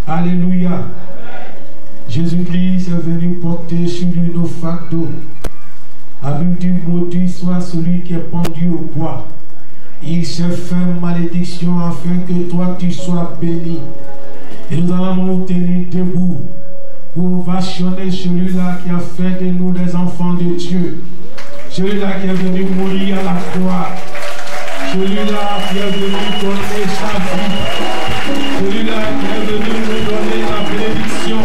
Alléluia. Jésus-Christ est venu porter sur lui nos fardeaux. La Bible dit, maudit soit celui qui est pendu au bois. Il s'est fait malédiction afin que toi tu sois béni. Et nous allons nous tenir debout pour ovationner celui-là qui a fait de nous des enfants de Dieu. Celui-là qui est venu mourir à la croix. Celui-là qui est venu donner sa vie. Celui-là qui est venu nous donner la bénédiction.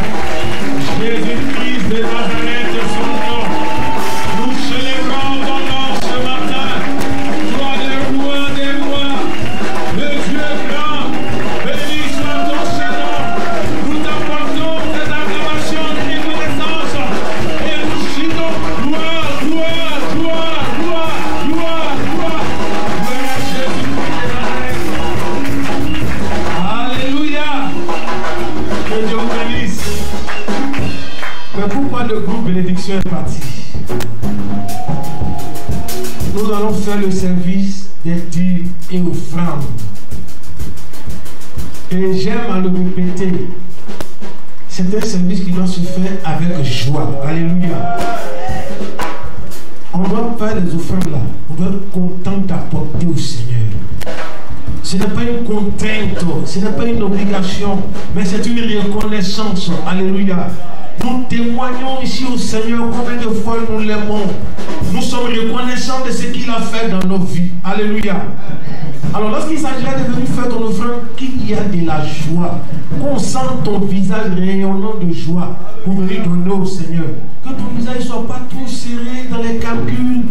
Jésus-Christ de Nazareth, son nom. Nous célébrons ton nom ce matin. Toi le roi des rois, le Dieu grand, béni soit ton Seigneur. Nous t'apportons des acclamations de reconnaissance et nous chantons gloire, gloire, gloire, gloire, gloire, gloire. Gloire à Jésus-Christ de Nazareth. Alléluia. Que Dieu vous bénisse. Mais pourquoi le groupe bénédiction est parti? Nous allons faire le service des dîmes et offrandes. Et j'aime à le répéter. C'est un service qui doit se faire avec joie. Alléluia. On doit faire les offrandes là. On doit être content d'apporter au Seigneur. Ce n'est pas une contrainte, ce n'est pas une obligation, mais c'est une reconnaissance. Alléluia. Nous témoignons ici au Seigneur combien de fois nous l'aimons. Nous sommes reconnaissants de ce qu'il a fait dans nos vies. Alléluia. Alors lorsqu'il s'agira de venir faire ton offrande, qu'il y a de la joie, qu'on sente ton visage rayonnant de joie pour venir donner au Seigneur. Que ton visage ne soit pas trop serré dans les calculs.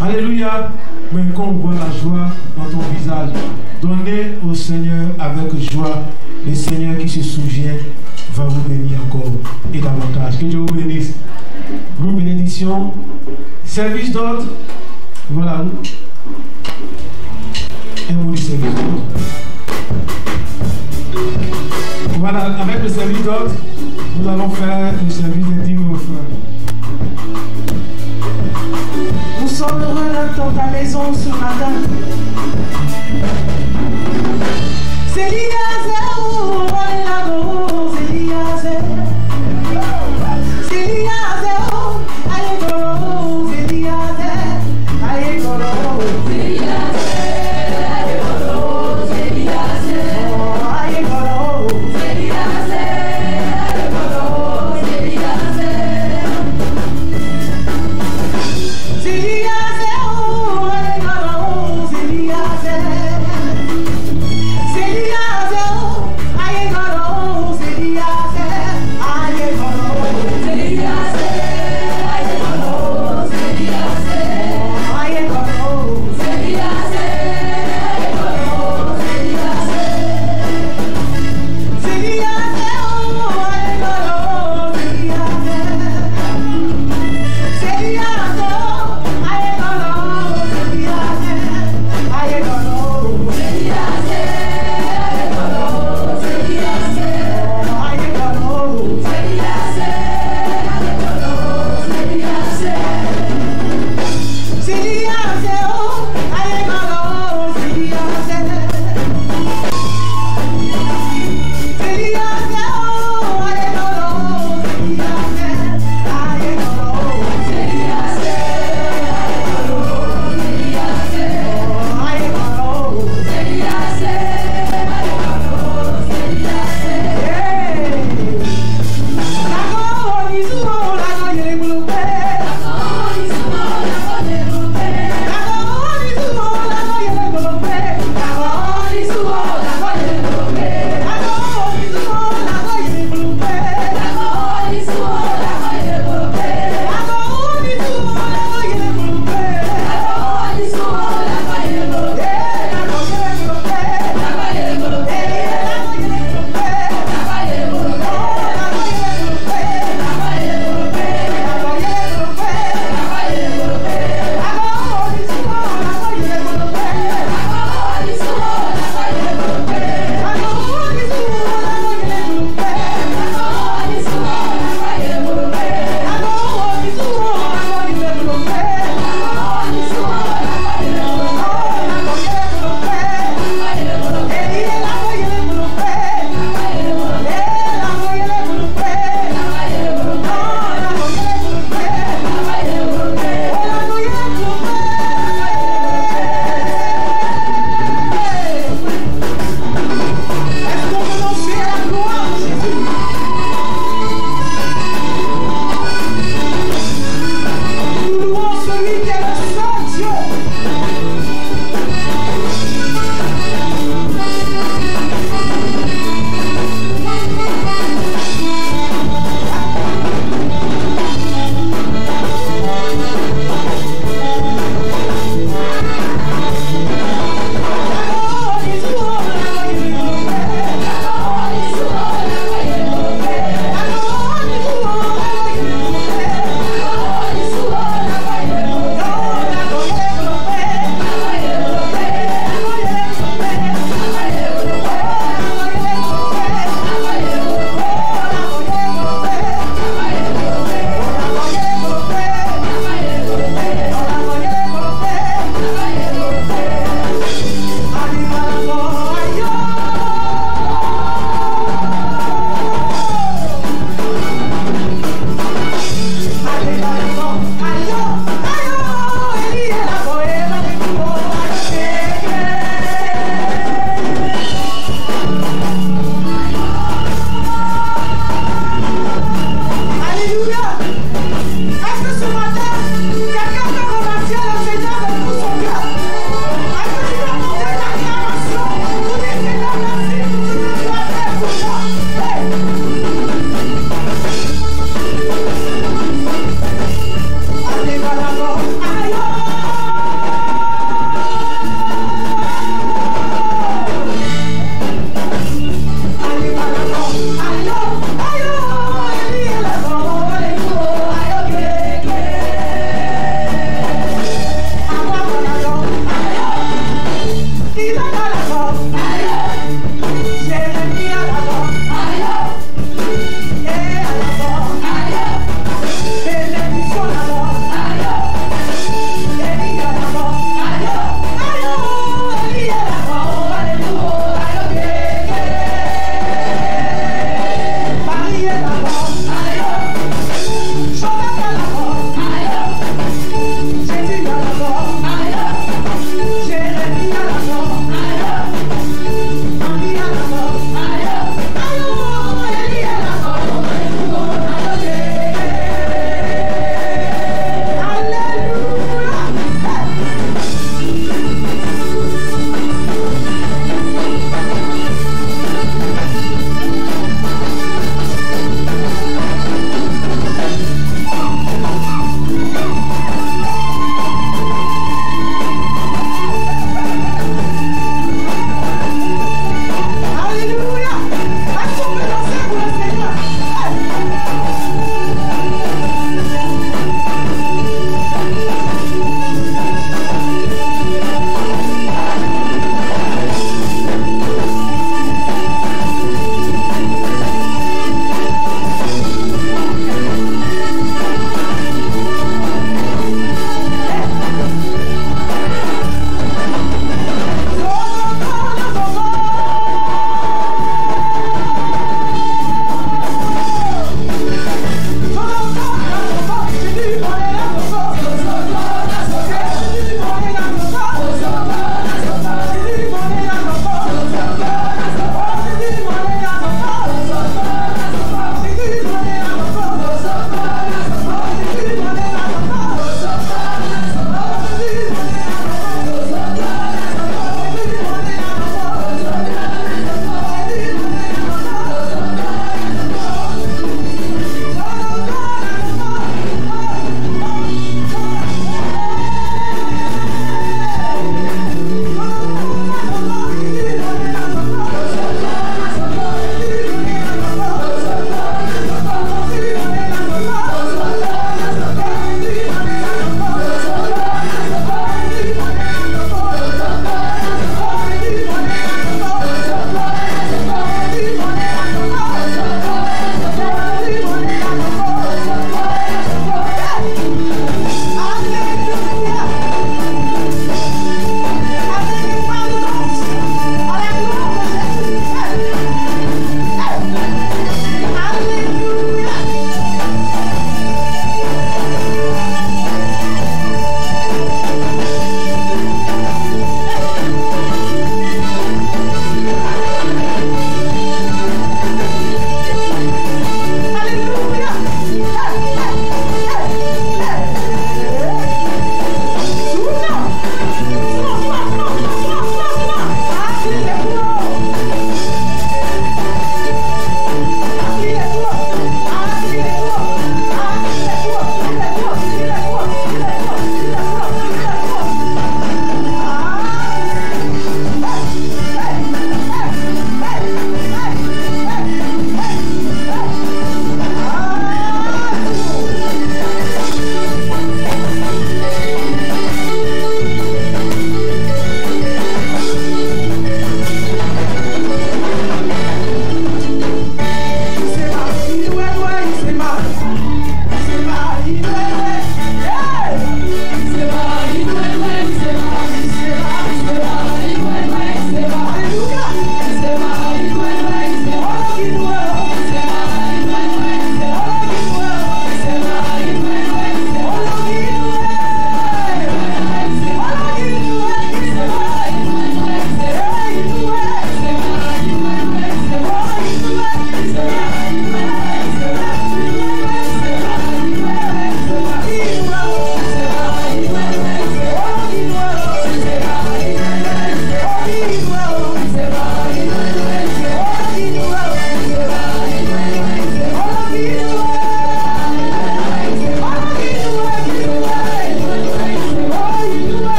Alléluia. Mais qu'on voit la joie dans ton visage. Donnez au Seigneur avec joie. Le Seigneur qui se souvient va vous bénir encore et davantage. Que Dieu vous bénisse. Groupe bénédiction. Service d'ordre. Voilà. Un mot du service d'ordre. Voilà, avec le service d'ordre, nous allons faire le service des dîmes et offrandes. Nous sommes heureux dans ta maison ce matin. C'est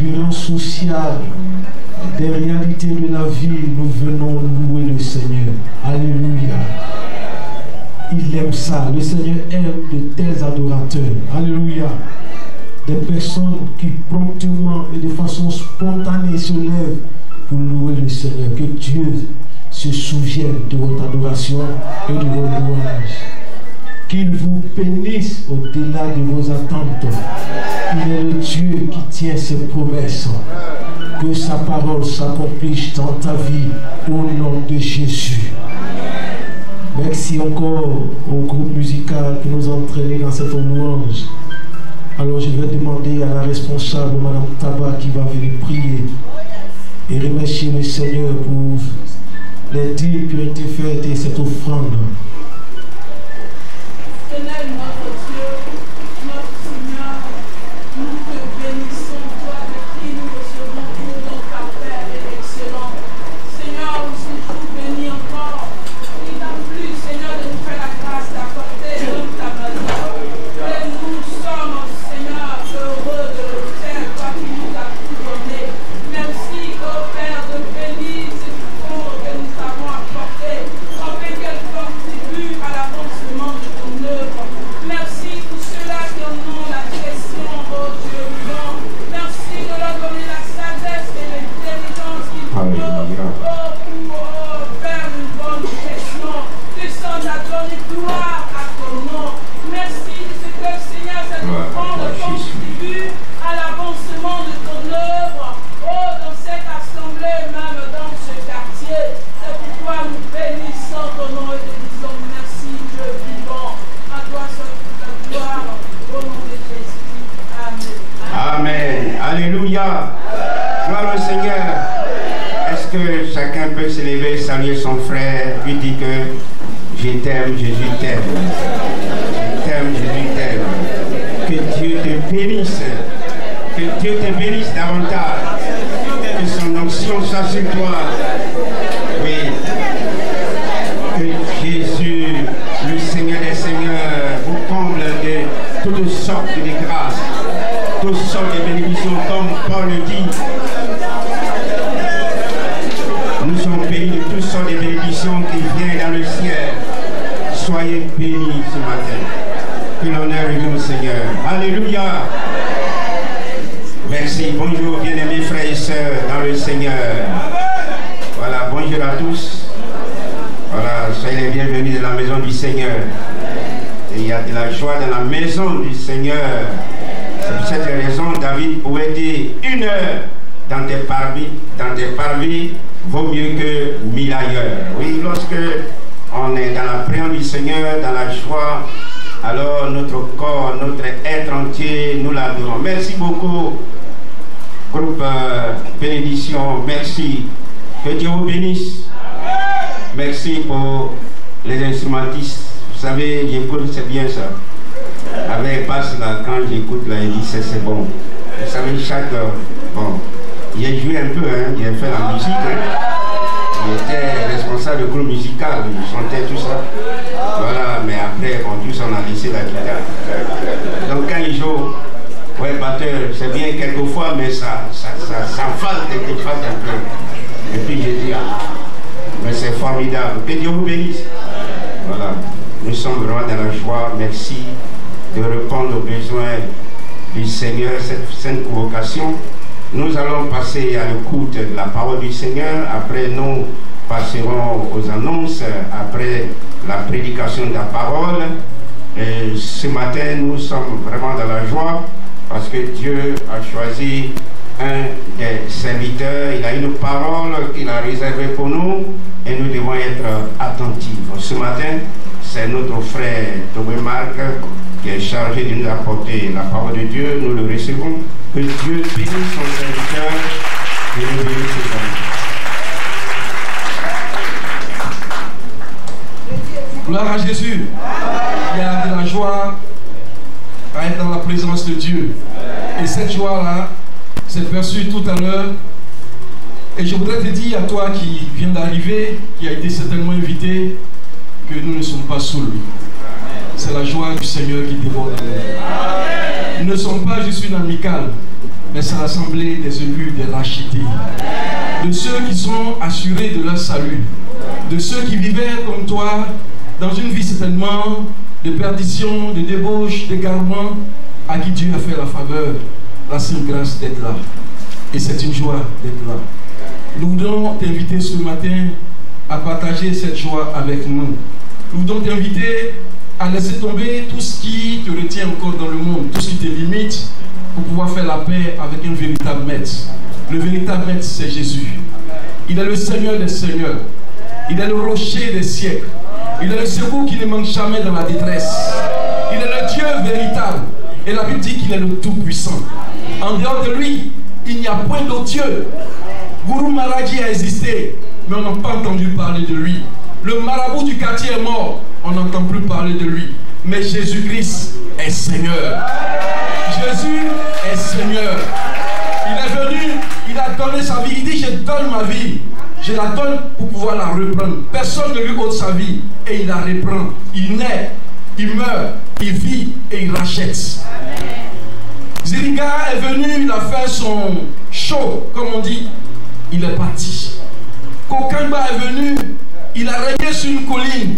du rang social, des réalités de la vie, nous venons louer le Seigneur. Alléluia. Il aime ça. Le Seigneur aime de tels adorateurs. Alléluia. Des personnes qui promptement et de façon spontanée se lèvent pour louer le Seigneur. Que Dieu se souvienne de votre adoration et de vos louanges. Qu'il vous bénisse au-delà de vos attentes. Il est le Dieu qui tient ses promesses. Que sa parole s'accomplisse dans ta vie au nom de Jésus. Merci encore au groupe musical qui nous a entraînés dans cette louange. Alors je vais demander à la responsable, Madame Taba, qui va venir prier et remercier le Seigneur pour les dîmes qui ont été faites et cette offrande. Seigneur, notre Dieu, notre Seigneur, nous te bénissons, toi de qui nous recevons tout dans ta paix et excellent. Seigneur, nous sommes bénis encore. Il n'a plus, Seigneur, de nous faire la grâce d'apporter dans ta maison. Et nous sommes, Seigneur, heureux de le faire, toi qui nous as tout donné. Merci, ô Père, de bénir ce fonds que nous avons apporté, afin qu'elle contribue à l'avancement de ton œuvre. Merci pour ceux-là qui en ont la question, ô Dieu vivant. Merci de leur donner la sagesse et l'intelligence qu'il faut pour faire une bonne question. Tu sonnes à donner gloire à ton nom. Merci de ce que, Seigneur, cette offrande contribue à l'avancement de ton œuvre. Oh, dans cette assemblée, même dans ce quartier. C'est pourquoi nous bénissons ton nom et te disons merci, Dieu vivant. À toi seul toute la gloire, au nom de Jésus. Amen. Amen. Alléluia. Gloire au Seigneur. Est-ce que chacun peut se lever, saluer son frère, lui dire que je t'aime, Jésus t'aime. Je t'aime, Jésus t'aime. Que Dieu te bénisse. Que Dieu te bénisse davantage. Que son onction soit sur toi. Oui. Que Jésus, le Seigneur des Seigneurs, vous comble de toutes sortes de grâces, toutes sortes de bénédictions, comme Paul le dit. Nous sommes bénis de toutes sortes de bénédictions qui viennent dans le ciel. Soyez bénis ce matin. Que l'honneur est au Seigneur. Alléluia. Merci. Bonjour, bien-aimés frères et sœurs dans le Seigneur. Voilà, bonjour à tous. Voilà, soyez les bienvenus dans la maison du Seigneur. Et il y a de la joie dans la maison du Seigneur. C'est pour cette raison, David pouvait dire 1 heure dans tes parvis vaut mieux que 1000 ailleurs. Oui, lorsque on est dans la prière du Seigneur, dans la joie, alors notre corps, notre être entier, nous l'adorons. Merci beaucoup, groupe bénédiction. Merci. Que Dieu vous bénisse. Merci pour les instrumentistes. Vous savez, j'écoute, c'est bien ça. Avec basse là, quand j'écoute là, il dit c'est bon. Vous savez, chaque... bon, j'ai joué un peu, hein, j'ai fait la musique. Hein. J'étais responsable du groupe musical, je chantais tout ça. Voilà, mais après, en plus, on a laissé la guitare. Donc quand il joue, ouais, batteur, c'est bien quelquefois, mais ça fasse quelquefois un peu. Et puis j'ai dit, mais c'est formidable. Que Dieu vous bénisse. Voilà, nous sommes vraiment dans la joie. Merci de répondre aux besoins du Seigneur, cette sainte convocation. Nous allons passer à l'écoute de la parole du Seigneur. Après, nous passerons aux annonces, après la prédication de la parole. Et ce matin, nous sommes vraiment dans la joie parce que Dieu a choisi un des serviteurs. Il a une parole qu'il a réservée pour nous et nous devons être attentifs. Ce matin, c'est notre frère Thomas Marc qui est chargé de nous apporter la parole de Dieu. Nous le recevons. Que Dieu bénisse son serviteur et nous bénisse ses amis. Gloire à Jésus. Il y a de la joie à être dans la présence de Dieu. Et cette joie-là s'est perçue tout à l'heure. Et je voudrais te dire à toi qui viens d'arriver, qui a été certainement invité, que nous ne sommes pas seuls. C'est la joie du Seigneur qui déborde en nous. Nous ne sommes pas juste une amicale. mais c'est l'assemblée des élus, des rachetés, de ceux qui sont assurés de leur salut, de ceux qui vivaient comme toi dans une vie certainement de perdition, de débauche, d'égarement, à qui Dieu a fait la faveur, la sainte grâce d'être là. Et c'est une joie d'être là. Nous voudons t'inviter ce matin à partager cette joie avec nous. Nous voudons t'inviter à laisser tomber tout ce qui te retient encore dans le monde, tout ce qui te limite, pour pouvoir faire la paix avec un véritable maître. Le véritable maître, c'est Jésus. Il est le Seigneur des seigneurs. Il est le rocher des siècles. Il est le secours qui ne manque jamais dans la détresse. Il est le Dieu véritable. Et la Bible dit qu'il est le Tout-Puissant. En dehors de lui, il n'y a point d'autre Dieu. Guru Maharaj a existé, mais on n'a pas entendu parler de lui. Le marabout du quartier est mort, on n'entend plus parler de lui. Mais Jésus-Christ est Seigneur. Jésus est Seigneur. Il est venu, il a donné sa vie. Il dit, je donne ma vie. Je la donne pour pouvoir la reprendre. Personne ne lui ôte sa vie et il la reprend. Il naît, il meurt, il vit et il rachète. Ziriga est venu, il a fait son show, comme on dit. Il est parti. Kokamba est venu, il a régné sur une colline.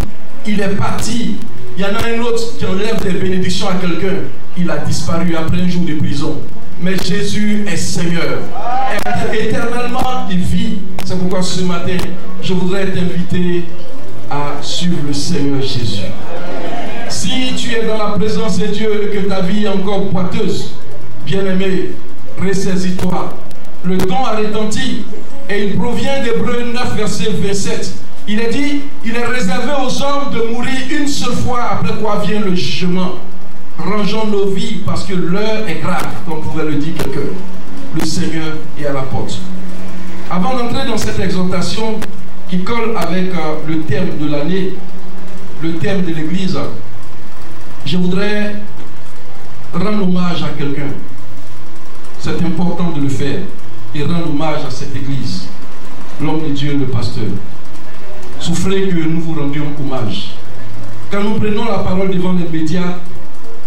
Il est parti. Il y en a un autre qui enlève des bénédictions à quelqu'un. Il a disparu après un jour de prison. Mais Jésus est Seigneur. Éternellement, il vit. C'est pourquoi ce matin, je voudrais t'inviter à suivre le Seigneur Jésus. Si tu es dans la présence de Dieu et que ta vie est encore boiteuse, bien-aimé, ressaisis-toi. Le don a retenti et il provient d'Hébreux 9, verset 27. Il est dit, il est réservé aux hommes de mourir une seule fois, après quoi vient le jugement. Rangeons nos vies parce que l'heure est grave, comme pouvait le dire quelqu'un. Le Seigneur est à la porte. Avant d'entrer dans cette exhortation qui colle avec le thème de l'année, le thème de l'Église, je voudrais rendre hommage à quelqu'un. C'est important de le faire et rendre hommage à cette Église, l'homme de Dieu, le pasteur. Souffrez que nous vous rendions hommage. Quand nous prenons la parole devant les médias,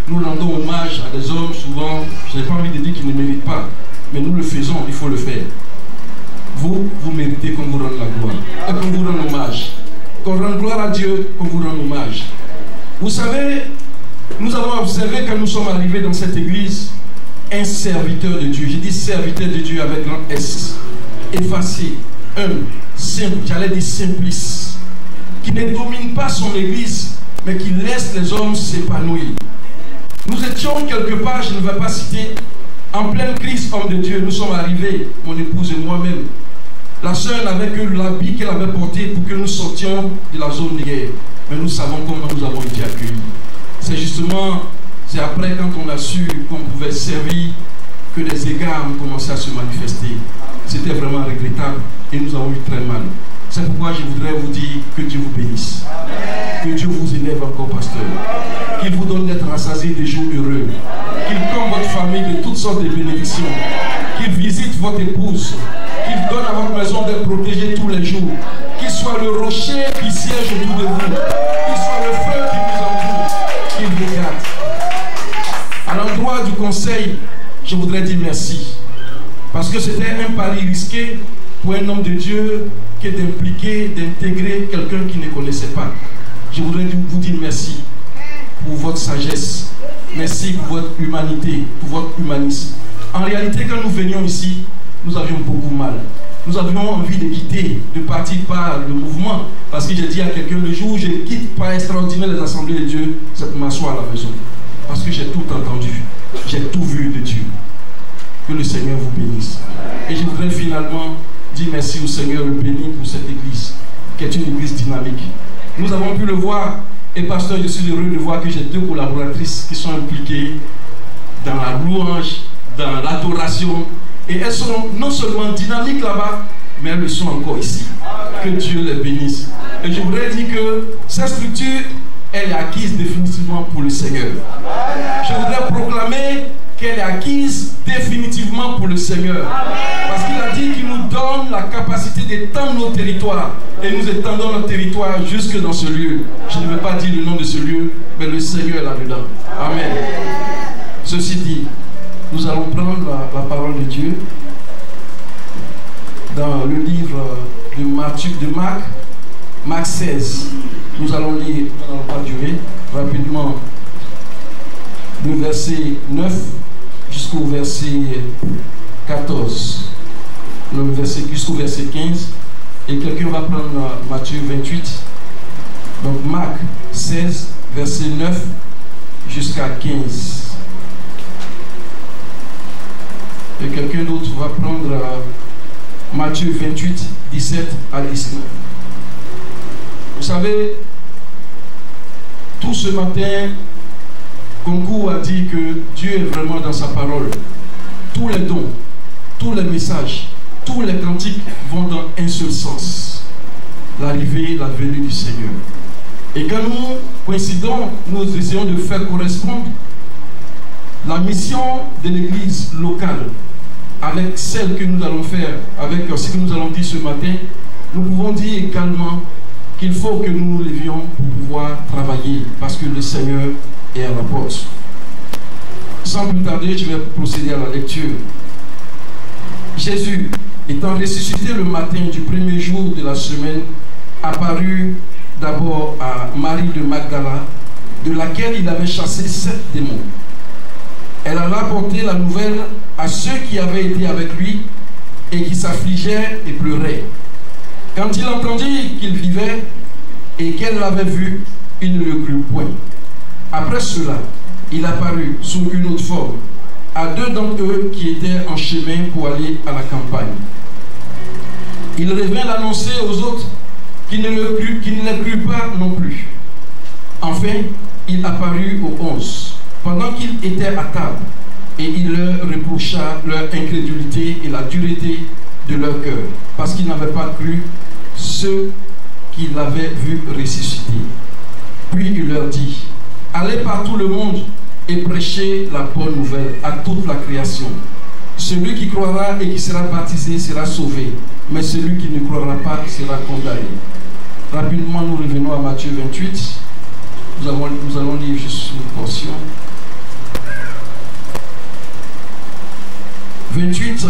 nous rendons hommage à des hommes, souvent, je n'ai pas envie de dire qu'ils ne méritent pas, mais nous le faisons, il faut le faire. Vous, vous méritez qu'on vous rende la gloire, qu'on vous rende hommage. Qu'on rende gloire à Dieu, qu'on vous rende hommage. Vous savez, nous avons observé quand nous sommes arrivés dans cette église, un serviteur de Dieu. J'ai dit serviteur de Dieu avec grand S. Effacé, humble, simple, j'allais dire simplice. Qui ne domine pas son église, mais qui laisse les hommes s'épanouir. Nous étions quelque part, je ne vais pas citer, en pleine crise, homme de Dieu. Nous sommes arrivés, mon épouse et moi-même. La sœur n'avait que l'habit qu'elle avait porté pour que nous sortions de la zone de guerre. Mais nous savons comment nous avons été accueillis. C'est justement, c'est après quand on a su qu'on pouvait servir que les égards ont commencé à se manifester. C'était vraiment regrettable et nous avons eu très mal. C'est pourquoi je voudrais vous dire que Dieu vous bénisse. Que Dieu vous élève encore, pasteur. Qu'il vous donne d'être rassasié des jours heureux. Qu'il comble votre famille de toutes sortes de bénédictions. Qu'il visite votre épouse. Qu'il donne à votre maison d'être protégé tous les jours. Qu'il soit le rocher qui siège autour de vous. Qu'il soit le feu qui vous entoure. Qu'il vous garde. À l'endroit du conseil, je voudrais dire merci. Parce que c'était un pari risqué pour un homme de Dieu qui est impliqué d'intégrer quelqu'un qui ne connaissait pas. Je voudrais vous dire merci pour votre sagesse. Merci pour votre humanité, pour votre humanisme. En réalité, quand nous venions ici, nous avions beaucoup mal. Nous avions envie de quitter, de partir par le mouvement. Parce que j'ai dit à quelqu'un, le jour où je quitte par extraordinaire les assemblées de Dieu, c'est pour m'asseoir à la maison. Parce que j'ai tout entendu, j'ai tout vu de Dieu. Que le Seigneur vous bénisse. Et je voudrais finalement dire merci au Seigneur le béni pour cette église, qui est une église dynamique. Nous avons pu le voir, et pasteur, je suis heureux de voir que j'ai deux collaboratrices qui sont impliquées dans la louange, dans l'adoration, et elles sont non seulement dynamiques là-bas, mais elles le sont encore ici. Que Dieu les bénisse. Et je voudrais dire que cette structure, elle est acquise définitivement pour le Seigneur. Je voudrais proclamer qu'elle est acquise définitivement pour le Seigneur. Parce qu'il a dit qu'il nous donne la capacité d'étendre nos territoires. Et nous étendons notre territoire jusque dans ce lieu. Je ne vais pas dire le nom de ce lieu, mais le Seigneur est là-dedans. Amen. Ceci dit, nous nous allons prendre la parole de Dieu dans le livre de Marc 16. Nous allons lire, nous n'allons pas durer, rapidement, le verset 9 jusqu'au verset 14. Jusqu'au verset 15. Et quelqu'un va prendre Matthieu 28. Donc Marc 16, verset 9 jusqu'à 15. Et quelqu'un d'autre va prendre Matthieu 28, 17 à 19. Vous savez, tout ce matin, Concours a dit que Dieu est vraiment dans sa parole. Tous les dons, tous les messages, tous les cantiques vont dans un seul sens. L'arrivée, la venue du Seigneur. Et quand nous coïncidons, nous essayons de faire correspondre la mission de l'église locale avec celle que nous allons faire, avec ce que nous allons dire ce matin. Nous pouvons dire également qu'il faut que nous nous levions pour pouvoir travailler parce que le Seigneur est à la porte. Sans plus tarder, je vais procéder à la lecture. Jésus, étant ressuscité le matin du premier jour de la semaine, apparut d'abord à Marie de Magdala, de laquelle il avait chassé 7 démons. Elle alla porter la nouvelle à ceux qui avaient été avec lui et qui s'affligeaient et pleuraient. Quand il entendit qu'il vivait et qu'elle l'avait vu, il ne le crut point. Après cela, il apparut sous une autre forme à 2 d'entre eux qui étaient en chemin pour aller à la campagne. Il revint l'annoncer aux autres qui ne le crurent pas non plus. Enfin, il apparut aux 11 pendant qu'ils étaient à table et il leur reprocha leur incrédulité et la dureté de leur cœur parce qu'ils n'avaient pas cru ceux qu'il avait vu ressusciter. Puis il leur dit: allez par tout le monde et prêchez la bonne nouvelle à toute la création. Celui qui croira et qui sera baptisé sera sauvé, mais celui qui ne croira pas sera condamné. Rapidement, nous revenons à Matthieu 28. Nous allons lire juste une portion. 28,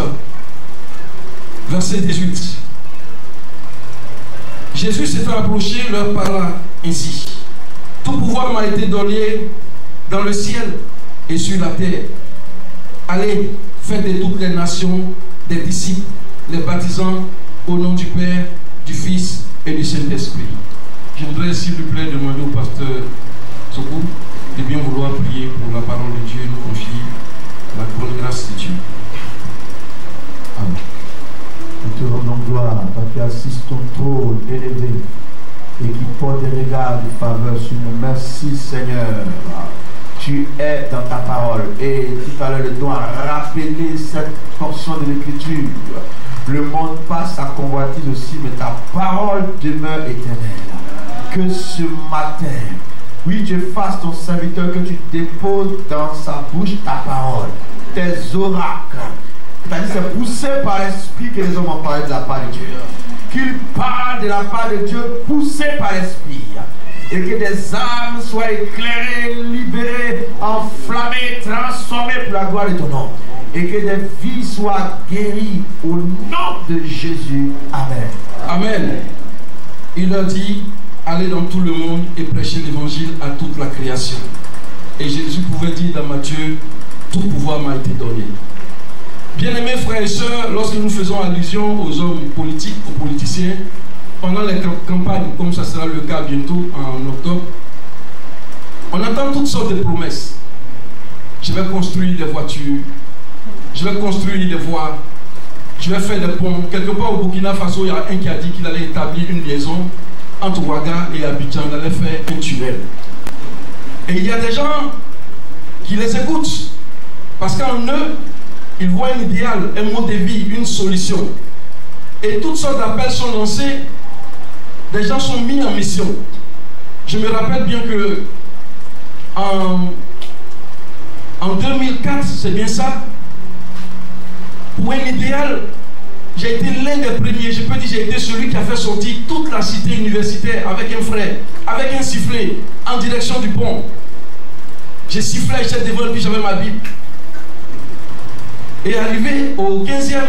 verset 18. Jésus s'étant approché, leur parla ainsi: tout pouvoir m'a été donné dans le ciel et sur la terre. Allez, faites de toutes les nations des disciples, les baptisant au nom du Père, du Fils et du Saint-Esprit. Je voudrais, s'il vous plaît, demander au pasteur Sokou de bien vouloir prier pour la parole de Dieu et nous confier la bonne grâce de Dieu. Amen. Nous te rendons gloire, toi qui assistes ton trône élevé et qui porte des regards de faveur sur nous. Merci Seigneur. Tu es dans ta parole. Et tout à l'heure, le don a rappelé cette portion de l'écriture. Le monde passe, sa convoitise aussi, mais ta parole demeure éternelle. Que ce matin, oui, Dieu fasse ton serviteur, que tu déposes dans sa bouche ta parole, tes oracles. C'est-à-dire, c'est poussé par l'esprit que les hommes ont parlé de la part de Dieu. Qu'il parle de la part de Dieu, poussé par l'esprit. Et que des âmes soient éclairées, libérées, enflammées, transformées pour la gloire de ton nom. Et que des vies soient guéries au nom de Jésus. Amen. Amen. Il leur dit: allez dans tout le monde et prêchez l'évangile à toute la création. Et Jésus pouvait dire dans Matthieu: tout pouvoir m'a été donné. Bien-aimés frères et sœurs, lorsque nous faisons allusion aux hommes politiques, aux politiciens, pendant les campagnes, comme ça sera le cas bientôt en octobre, on entend toutes sortes de promesses. Je vais construire des voitures, je vais construire des voies, je vais faire des ponts. Quelque part au Burkina Faso, il y a un qui a dit qu'il allait établir une liaison entre Ouaga et Abidjan, il allait faire un tunnel. Et il y a des gens qui les écoutent, parce qu'en eux, ils voient un idéal, un mode de vie, une solution. Et toutes sortes d'appels sont lancés. Des gens sont mis en mission. Je me rappelle bien que en 2004, c'est bien ça, pour un idéal, j'ai été l'un des premiers, je peux dire, j'ai été celui qui a fait sortir toute la cité universitaire avec un frère, avec un sifflet, en direction du pont. J'ai sifflé, j'étais devant, puis j'avais ma Bible. Et arrivé au 15e,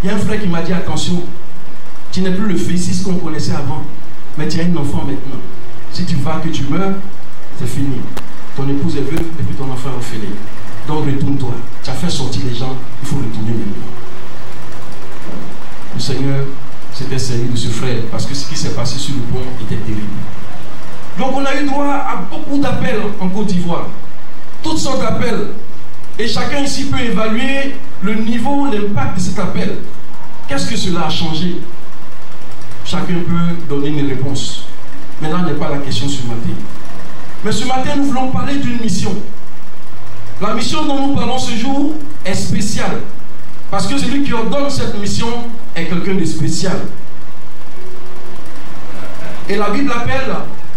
il y a un frère qui m'a dit, attention, tu n'es plus le fils qu'on connaissait avant, mais tu as un enfant maintenant. Si tu vas, que tu meurs, c'est fini. Ton épouse est veuve et puis ton enfant est orphelin. Donc retourne-toi. Tu as fait sortir les gens, il faut retourner maintenant. Le Seigneur s'était servi de ce frère parce que ce qui s'est passé sur le pont était terrible. Donc on a eu droit à beaucoup d'appels en Côte d'Ivoire. Toutes sortes d'appels. Et chacun ici peut évaluer le niveau, l'impact de cet appel. Qu'est-ce que cela a changé? Chacun peut donner une réponse. Mais là n'est pas la question ce matin. Mais ce matin, nous voulons parler d'une mission. La mission dont nous parlons ce jour est spéciale. Parce que celui qui ordonne cette mission est quelqu'un de spécial. Et la Bible appelle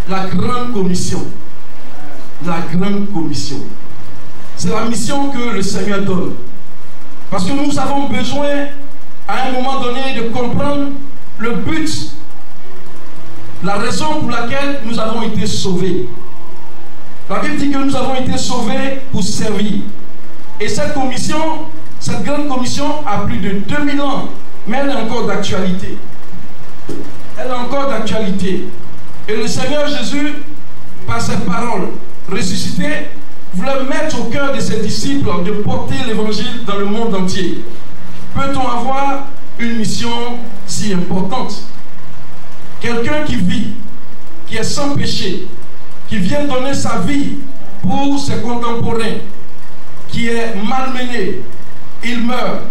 la grande commission. La grande commission. C'est la mission que le Seigneur donne. Parce que nous avons besoin, à un moment donné, de comprendre le but, la raison pour laquelle nous avons été sauvés. La Bible dit que nous avons été sauvés pour servir. Et cette commission, cette grande commission a plus de 2000 ans, mais elle est encore d'actualité. Elle est encore d'actualité. Et le Seigneur Jésus, par ses paroles ressuscitées, voulait mettre au cœur de ses disciples de porter l'évangile dans le monde entier. Peut-on avoir une mission si importante? Quelqu'un qui vit, qui est sans péché, qui vient donner sa vie pour ses contemporains, qui est malmené, il meurt,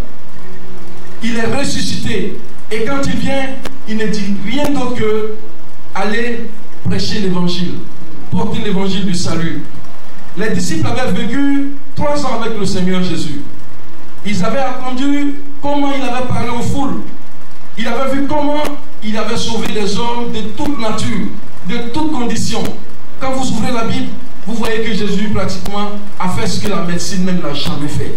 il est ressuscité, et quand il vient, il ne dit rien d'autre que aller prêcher l'évangile, porter l'évangile du salut. Les disciples avaient vécu 3 ans avec le Seigneur Jésus. Ils avaient entendu comment il avait parlé aux foules. Ils avaient vu comment il avait sauvé les hommes de toute nature, de toute condition. Quand vous ouvrez la Bible, vous voyez que Jésus pratiquement a fait ce que la médecine même n'a jamais fait.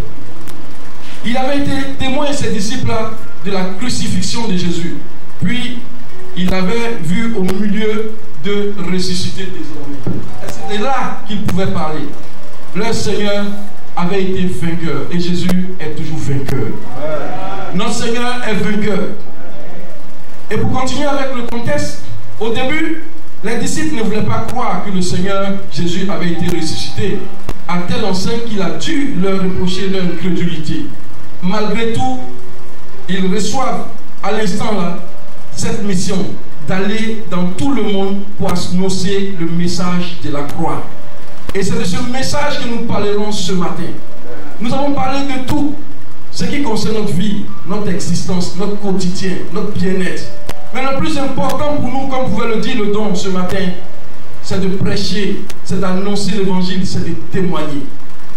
Il avait été témoin, ses disciples, de la crucifixion de Jésus. Puis, il avait vu au milieu de ressusciter désormais. C'était là qu'il pouvait parler. Le Seigneur avait été vainqueur et Jésus est toujours vainqueur. Notre Seigneur est vainqueur. Et pour continuer avec le contexte, au début, les disciples ne voulaient pas croire que le Seigneur Jésus avait été ressuscité, à telle enseigne qu'il a dû leur reprocher leur incrédulité. Malgré tout, ils reçoivent à l'instant là cette mission d'aller dans tout le monde pour annoncer le message de la croix. Et c'est de ce message que nous parlerons ce matin. Nous avons parlé de tout ce qui concerne notre vie, notre existence, notre quotidien, notre bien-être. Mais le plus important pour nous, comme pouvait le dire le don ce matin, c'est de prêcher, c'est d'annoncer l'évangile, c'est de témoigner.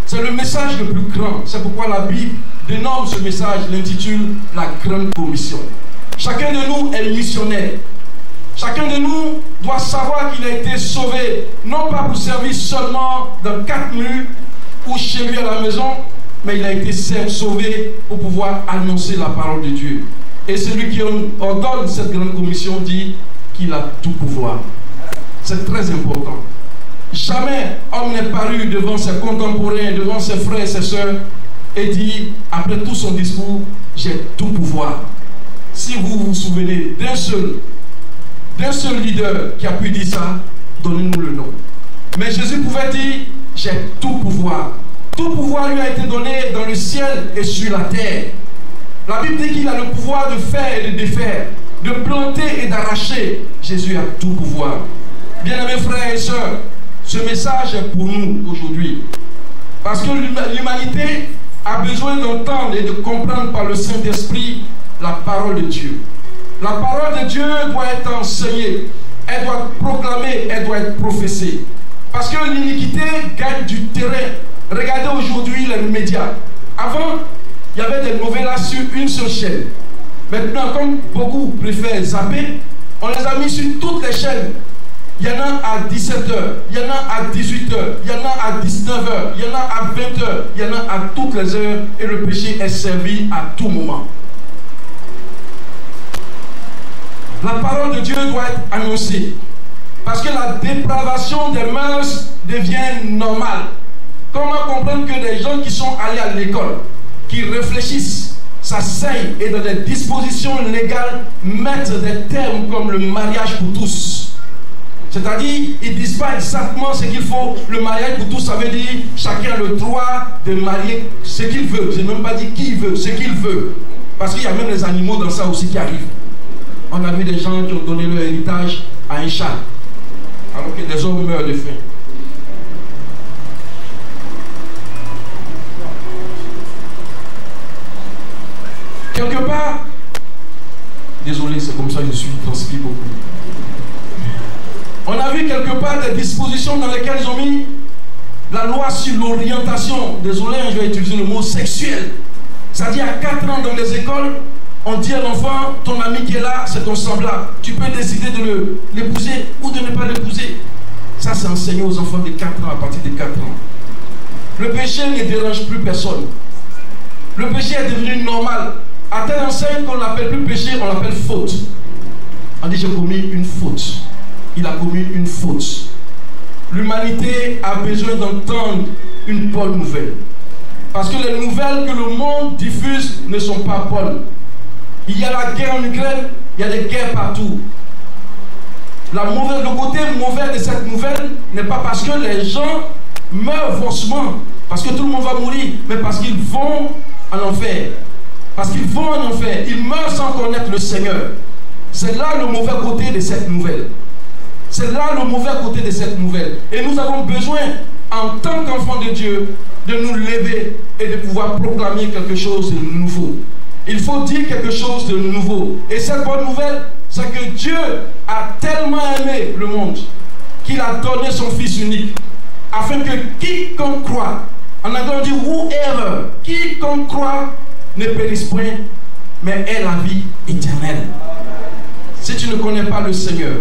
C'est le message le plus grand. C'est pourquoi la Bible dénomme ce message, l'intitule la grande commission. Chacun de nous est missionnaire. Chacun de nous doit savoir qu'il a été sauvé, non pas pour servir seulement dans 4 murs ou chez lui à la maison, mais il a été sauvé pour pouvoir annoncer la parole de Dieu. Et celui qui ordonne cette grande commission dit qu'il a tout pouvoir. C'est très important. Jamais homme n'est paru devant ses contemporains, devant ses frères et ses sœurs et dit, après tout son discours, j'ai tout pouvoir. Si vous vous souvenez d'un seul leader qui a pu dire ça, donnez-nous le nom. Mais Jésus pouvait dire, j'ai tout pouvoir. Tout pouvoir lui a été donné dans le ciel et sur la terre. La Bible dit qu'il a le pouvoir de faire et de défaire, de planter et d'arracher. Jésus a tout pouvoir. Bien-aimés frères et sœurs, ce message est pour nous aujourd'hui. Parce que l'humanité a besoin d'entendre et de comprendre par le Saint-Esprit la parole de Dieu. La parole de Dieu doit être enseignée, elle doit être proclamée, elle doit être prophétée. Parce que l'iniquité gagne du terrain. Regardez aujourd'hui les médias. Avant, il y avait des nouvelles sur une seule chaîne. Maintenant, comme beaucoup préfèrent zapper, on les a mis sur toutes les chaînes. Il y en a à 17h, il y en a à 18h, il y en a à 19h, il y en a à 20h, il y en a à toutes les heures et le péché est servi à tout moment. La parole de Dieu doit être annoncée parce que la dépravation des mœurs devient normale. Comment comprendre que des gens qui sont allés à l'école, qui réfléchissent, s'asseyent et dans des dispositions légales mettent des termes comme le mariage pour tous. C'est-à-dire, ils ne disent pas exactement ce qu'il faut. Le mariage pour tous, ça veut dire chacun a le droit de marier ce qu'il veut. Je n'ai même pas dit qui veut, ce qu'il veut. Parce qu'il y a même les animaux dans ça aussi qui arrivent. On a vu des gens qui ont donné leur héritage à un chat, alors que des hommes meurent de faim. Quelque part, désolé, c'est comme ça que je suis transcrit beaucoup. On a vu quelque part des dispositions dans lesquelles ils ont mis la loi sur l'orientation. Désolé, je vais utiliser le mot sexuel. C'est-à-dire à 4 ans dans les écoles, on dit à l'enfant, ton ami qui est là, c'est ton semblable. Tu peux décider de l'épouser ou de ne pas l'épouser. Ça, c'est enseigné aux enfants de 4 ans, à partir de 4 ans. Le péché ne dérange plus personne. Le péché est devenu normal. À telle enseigne qu'on ne l'appelle plus péché, on l'appelle faute. On dit, j'ai commis une faute. Il a commis une faute. L'humanité a besoin d'entendre une bonne nouvelle. Parce que les nouvelles que le monde diffuse ne sont pas bonnes. Il y a la guerre en Ukraine, il y a des guerres partout. Le côté mauvais de cette nouvelle n'est pas parce que les gens meurent faussement, parce que tout le monde va mourir, mais parce qu'ils vont en enfer. Parce qu'ils vont en enfer. Ils meurent sans connaître le Seigneur. C'est là le mauvais côté de cette nouvelle. C'est là le mauvais côté de cette nouvelle. Et nous avons besoin, en tant qu'enfants de Dieu, de nous lever et de pouvoir proclamer quelque chose de nouveau. Il faut dire quelque chose de nouveau. Et cette bonne nouvelle, c'est que Dieu a tellement aimé le monde qu'il a donné son Fils unique, afin que quiconque croit, en anglais on dit whoever, quiconque croit ne périsse point, mais ait la vie éternelle. Si tu ne connais pas le Seigneur,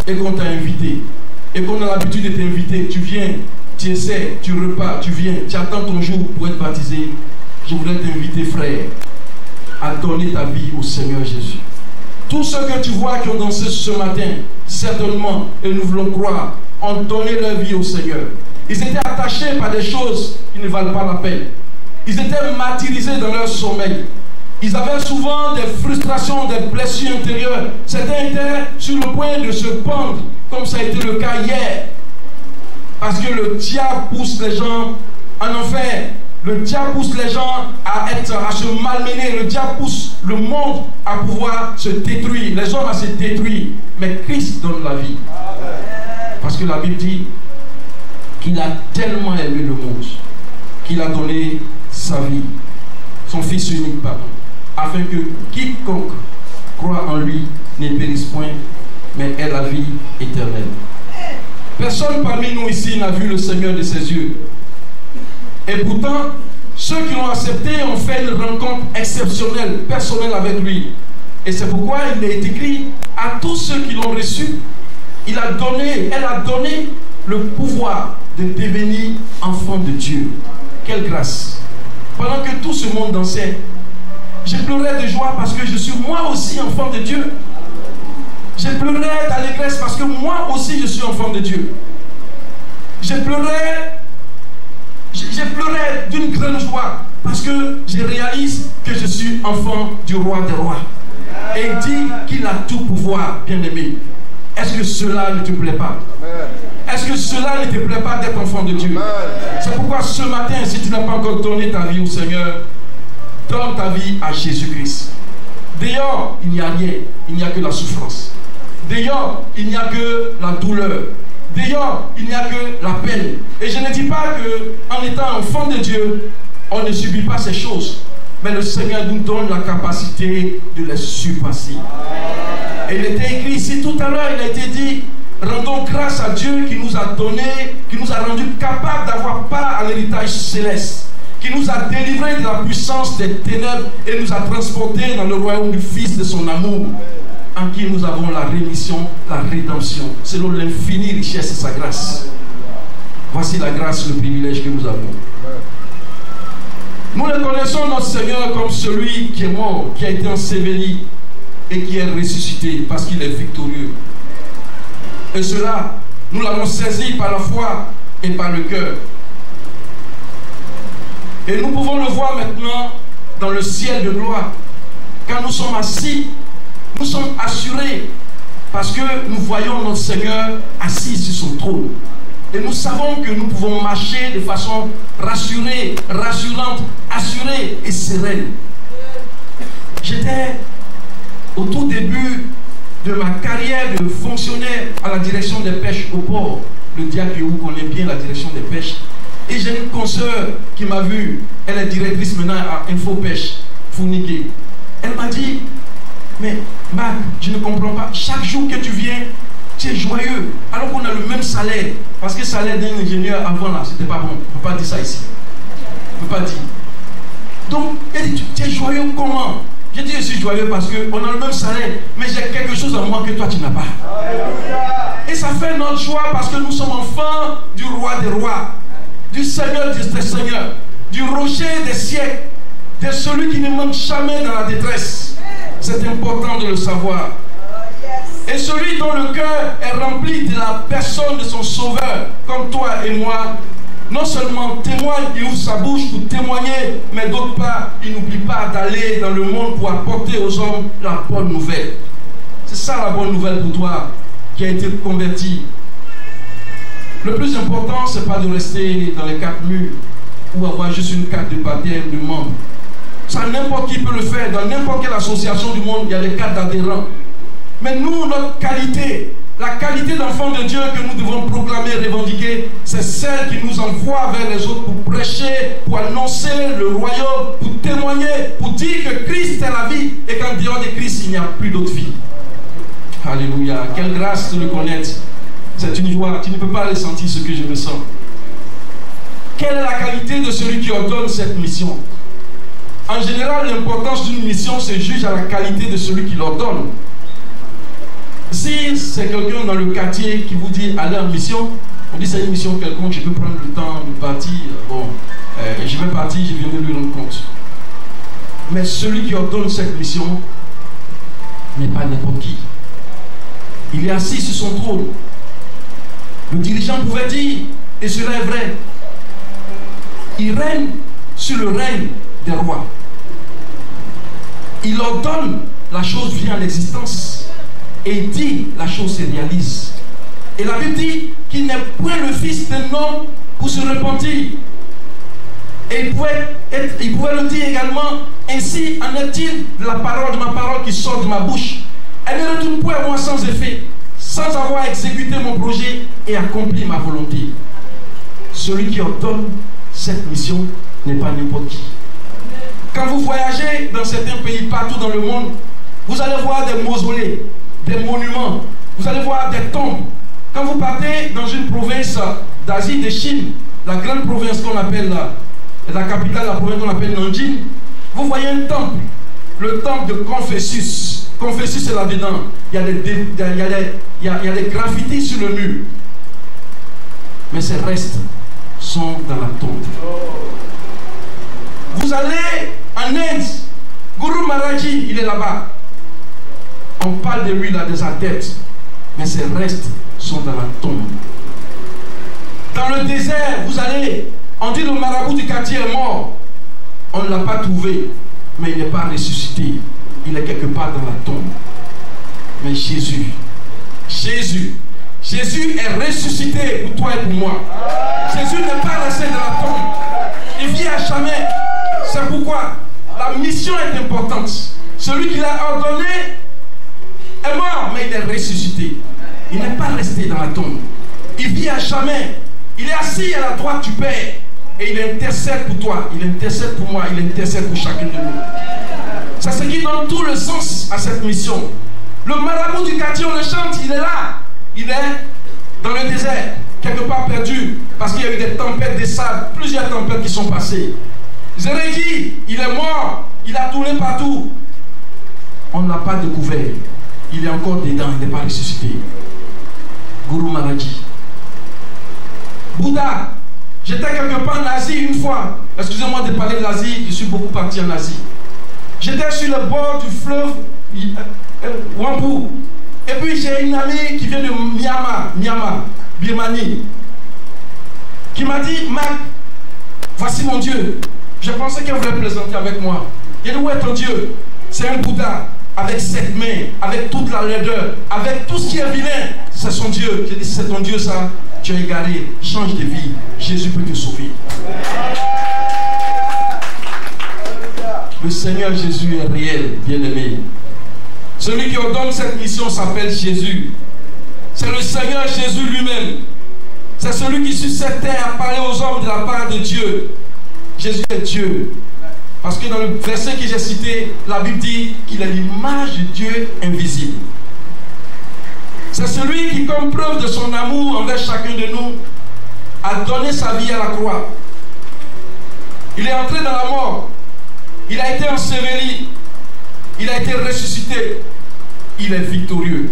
et qu'on t'a invité, et qu'on a l'habitude de t'inviter, tu viens, tu essaies, tu repars, tu viens, tu attends ton jour pour être baptisé, je voudrais t'inviter, frère, à donner ta vie au Seigneur Jésus. Tous ceux que tu vois qui ont dansé ce matin, certainement, et nous voulons croire, ont donné leur vie au Seigneur. Ils étaient attachés par des choses qui ne valent pas la peine. Ils étaient martyrisés dans leur sommeil. Ils avaient souvent des frustrations, des blessures intérieures. Certains étaient sur le point de se pendre, comme ça a été le cas hier. Parce que le diable pousse les gens en enfer. Le diable pousse les gens à se malmener. Le diable pousse le monde à pouvoir se détruire. Les hommes à se détruire. Mais Christ donne la vie. Parce que la Bible dit qu'il a tellement aimé le monde qu'il a donné sa vie. Son Fils unique, pardon. Afin que quiconque croit en lui ne périsse point, mais ait la vie éternelle. Personne parmi nous ici n'a vu le Seigneur de ses yeux. Et pourtant, ceux qui l'ont accepté ont fait une rencontre exceptionnelle, personnelle avec lui. Et c'est pourquoi il est écrit à tous ceux qui l'ont reçu, elle a donné le pouvoir de devenir enfant de Dieu. Quelle grâce! Pendant que tout ce monde dansait, je pleurais de joie parce que je suis moi aussi enfant de Dieu. Je pleurais d'allégresse parce que moi aussi je suis enfant de Dieu. Je pleurais d'une grande joie parce que je réalise que je suis enfant du roi des rois. Et il dit qu'il a tout pouvoir, bien-aimé. Est-ce que cela ne te plaît pas? Est-ce que cela ne te plaît pas d'être enfant de Dieu? C'est pourquoi ce matin, si tu n'as pas encore donné ta vie au Seigneur, donne ta vie à Jésus-Christ. Dehors, il n'y a rien, il n'y a que la souffrance. Dehors, il n'y a que la douleur. Dehors, il n'y a que la peine. Et je ne dis pas qu'en étant enfant de Dieu, on ne subit pas ces choses. Mais le Seigneur nous donne la capacité de les surpasser. Et il était écrit ici tout à l'heure, il a été dit, rendons grâce à Dieu qui nous a donné, qui nous a rendu capables d'avoir part à l'héritage céleste, qui nous a délivrés de la puissance des ténèbres et nous a transportés dans le royaume du Fils de son amour, en qui nous avons la rémission, la rédemption, selon l'infinie richesse de sa grâce. Voici la grâce, le privilège que nous avons. Nous reconnaissons notre Seigneur comme celui qui est mort, qui a été enseveli et qui est ressuscité parce qu'il est victorieux. Et cela, nous l'avons saisi par la foi et par le cœur. Et nous pouvons le voir maintenant dans le ciel de gloire. Quand nous sommes assis, nous sommes assurés parce que nous voyons notre Seigneur assis sur son trône. Et nous savons que nous pouvons marcher de façon rassurée, rassurante, assurée et sereine. J'étais au tout début de ma carrière de fonctionnaire à la direction des pêches au port. Le Diapiou connaît bien la direction des pêches. Et j'ai une consoeur qui m'a vu, elle est directrice maintenant à Info Pêche, Fourniquet. Elle m'a dit, mais Marc, je ne comprends pas, chaque jour que tu viens, tu es joyeux, alors qu'on a le même salaire. Parce que le salaire d'un ingénieur avant là, c'était pas bon. On ne peut pas dire ça ici. On ne peut pas dire. Donc, elle dit, tu es joyeux comment? J'ai dit, je suis joyeux parce qu'on a le même salaire, mais j'ai quelque chose en moi que toi tu n'as pas. Et ça fait notre joie parce que nous sommes enfants du roi des rois, du Seigneur des seigneurs, du rocher des siècles, de celui qui ne manque jamais dans la détresse. C'est important de le savoir. Et celui dont le cœur est rempli de la personne de son sauveur, comme toi et moi, non seulement témoigne, il ouvre sa bouche pour témoigner, mais d'autre part, il n'oublie pas d'aller dans le monde pour apporter aux hommes la bonne nouvelle. C'est ça la bonne nouvelle pour toi qui a été converti. Le plus important, ce n'est pas de rester dans les quatre murs ou avoir juste une carte de baptême de membre. Ça, n'importe qui peut le faire. Dans n'importe quelle association du monde, il y a des cartes d'adhérents. Mais nous, notre qualité, la qualité d'enfant de Dieu que nous devons proclamer et revendiquer, c'est celle qui nous envoie vers les autres pour prêcher, pour annoncer le royaume, pour témoigner, pour dire que Christ est la vie et qu'en dehors de Christ, il n'y a plus d'autre vie. Alléluia. Quelle grâce de le connaître. C'est une joie. Tu ne peux pas ressentir ce que je ressens. Quelle est la qualité de celui qui ordonne cette mission? En général, l'importance d'une mission se juge à la qualité de celui qui l'ordonne. Si c'est quelqu'un dans le quartier qui vous dit allez en mission, on dit c'est une mission quelconque, je peux prendre le temps de partir. Bon, je vais partir, je viens de lui rendre compte. Mais celui qui ordonne cette mission n'est pas n'importe qui. Il est assis sur son trône. Le dirigeant pouvait dire, et cela est vrai, il règne sur le règne des rois. Il ordonne, la chose vient à l'existence. Et il dit, la chose se réalise. Et la Bible dit qu'il n'est point le fils d'un homme pour se repentir. Et il pouvait le dire également, ainsi en est-il de la parole, de ma parole qui sort de ma bouche. Elle ne retourne point à moi sans effet, sans avoir exécuté mon projet et accompli ma volonté. Celui qui ordonne cette mission n'est pas n'importe qui. Quand vous voyagez dans certains pays, partout dans le monde, vous allez voir des mausolées, des monuments, vous allez voir des tombes. Quand vous partez dans une province d'Asie, de Chine, la grande province qu'on appelle la capitale de la province qu'on appelle Nanjing, vous voyez un temple, le temple de Confucius. Confucius est là-dedans. Il y a des graffitis sur le mur. Mais ces restes sont dans la tombe. Vous allez en Inde, Guru Maharaji, il est là-bas. On parle de lui là, des adeptes, mais ses restes sont dans la tombe. Dans le désert, vous allez, on dit le marabout du quartier est mort. On ne l'a pas trouvé, mais il n'est pas ressuscité. Il est quelque part dans la tombe. Mais Jésus est ressuscité pour toi et pour moi. Jésus n'est pas resté dans la tombe. Il vit à jamais. C'est pourquoi la mission est importante. Celui qui l'a ordonné est mort, mais il est ressuscité. Il n'est pas resté dans la tombe. Il vit à jamais. Il est assis à la droite du Père. Et il intercède pour toi. Il intercède pour moi. Il intercède pour chacun de nous. C'est ce qui donne tout le sens à cette mission. Le marabout du quartier, on le chante, il est là. Il est dans le désert, quelque part perdu, parce qu'il y a eu des tempêtes de sable, plusieurs tempêtes qui sont passées. Zérédi, il est mort, il a tourné partout. On ne l'a pas découvert. Il est encore dedans, il n'est pas ressuscité. Guru Maharaji. Bouddha, j'étais quelque part en Asie une fois. Excusez-moi de parler de l'Asie, je suis beaucoup parti en Asie. J'étais sur le bord du fleuve Wampu. Et puis j'ai une amie qui vient de Myanmar, Birmanie, qui m'a dit, Marc, voici mon Dieu. Je pensais qu'elle voulait plaisanter avec moi. Il dit, où est ton Dieu? C'est un Bouddha avec 7 mains, avec toute la laideur, avec tout ce qui est vilain. C'est son Dieu. J'ai dit, c'est ton Dieu ça, tu es égaré, change de vie. Jésus peut te sauver. Le Seigneur Jésus est réel, bien-aimé. Celui qui ordonne cette mission s'appelle Jésus. C'est le Seigneur Jésus lui-même. C'est celui qui sur cette terre a parlé aux hommes de la part de Dieu. Jésus est Dieu. Parce que dans le verset que j'ai cité, la Bible dit qu'il est l'image de Dieu invisible. C'est celui qui, comme preuve de son amour envers chacun de nous, a donné sa vie à la croix. Il est entré dans la mort. Il a été enseveli. Il a été ressuscité. Il est victorieux.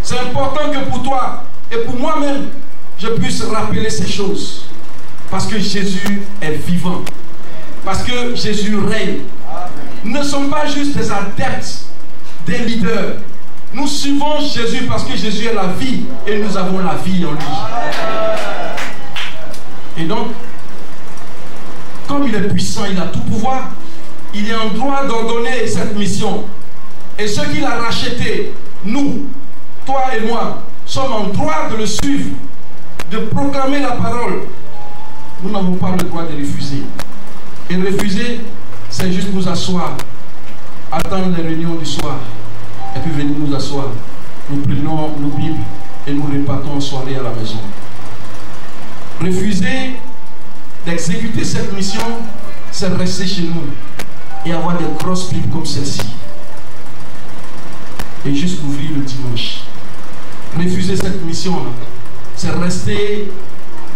C'est important que pour toi et pour moi-même, je puisse rappeler ces choses. Parce que Jésus est vivant. Parce que Jésus règne. Nous ne sommes pas juste des adeptes, des leaders. Nous suivons Jésus parce que Jésus est la vie et nous avons la vie en lui. Et donc, comme il est puissant, il a tout pouvoir, il est en droit d'ordonner cette mission. Et ceux qu'il a rachetés, nous, toi et moi, sommes en droit de le suivre, de proclamer la parole. Nous n'avons pas le droit de refuser. Et refuser, c'est juste nous asseoir, attendre les réunions du soir, et puis venir nous asseoir. Nous prenons nos Bibles et nous repartons en soirée à la maison. Refuser d'exécuter cette mission, c'est rester chez nous et avoir des grosses Bibles comme celle-ci. Et juste l'ouvrir le dimanche. Refuser cette mission-là, c'est rester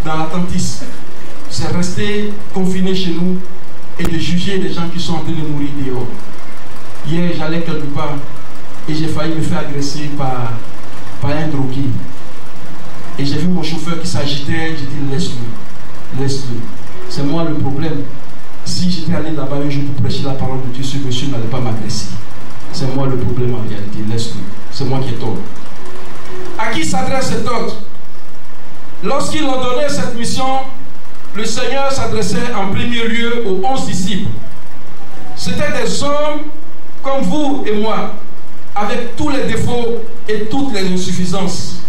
dans l'attentisme. C'est rester confiné chez nous et de juger les gens qui sont en train de mourir dehors. Hier, j'allais quelque part et j'ai failli me faire agresser par un drogué. Et j'ai vu mon chauffeur qui s'agitait, j'ai dit laisse-le, laisse-le. C'est moi le problème. Si j'étais allé là-bas un jour pour prêcher la parole de Dieu, ce monsieur n'allait pas m'agresser. C'est moi le problème en réalité, laisse-le. C'est moi qui ai tort. À qui s'adresse cet ordre? Lorsqu'il ordonnait cette mission, le Seigneur s'adressait en premier lieu aux 11 disciples. C'étaient des hommes comme vous et moi, avec tous les défauts et toutes les insuffisances.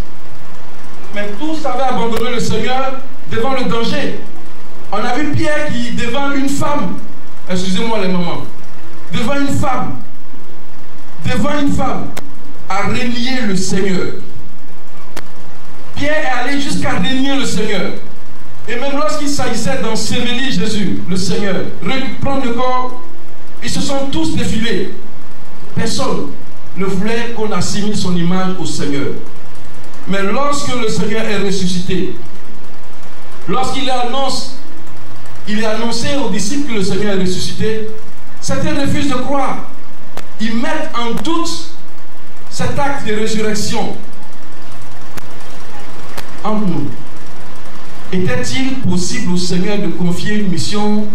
Mais tous avaient abandonné le Seigneur devant le danger. On a vu Pierre qui, devant une femme, excusez-moi les mamans, devant une femme, a renié le Seigneur. Pierre est allé jusqu'à renier le Seigneur. Et même lorsqu'il s'agissait d'ensevelir Jésus, le Seigneur, prendre le corps, ils se sont tous défilés. Personne ne voulait qu'on assimile son image au Seigneur. Mais lorsque le Seigneur est ressuscité, lorsqu'il est annoncé aux disciples que le Seigneur est ressuscité, certains refusent de croire. Ils mettent en doute cet acte de résurrection. Entre nous, était-il possible au Seigneur de confier une mission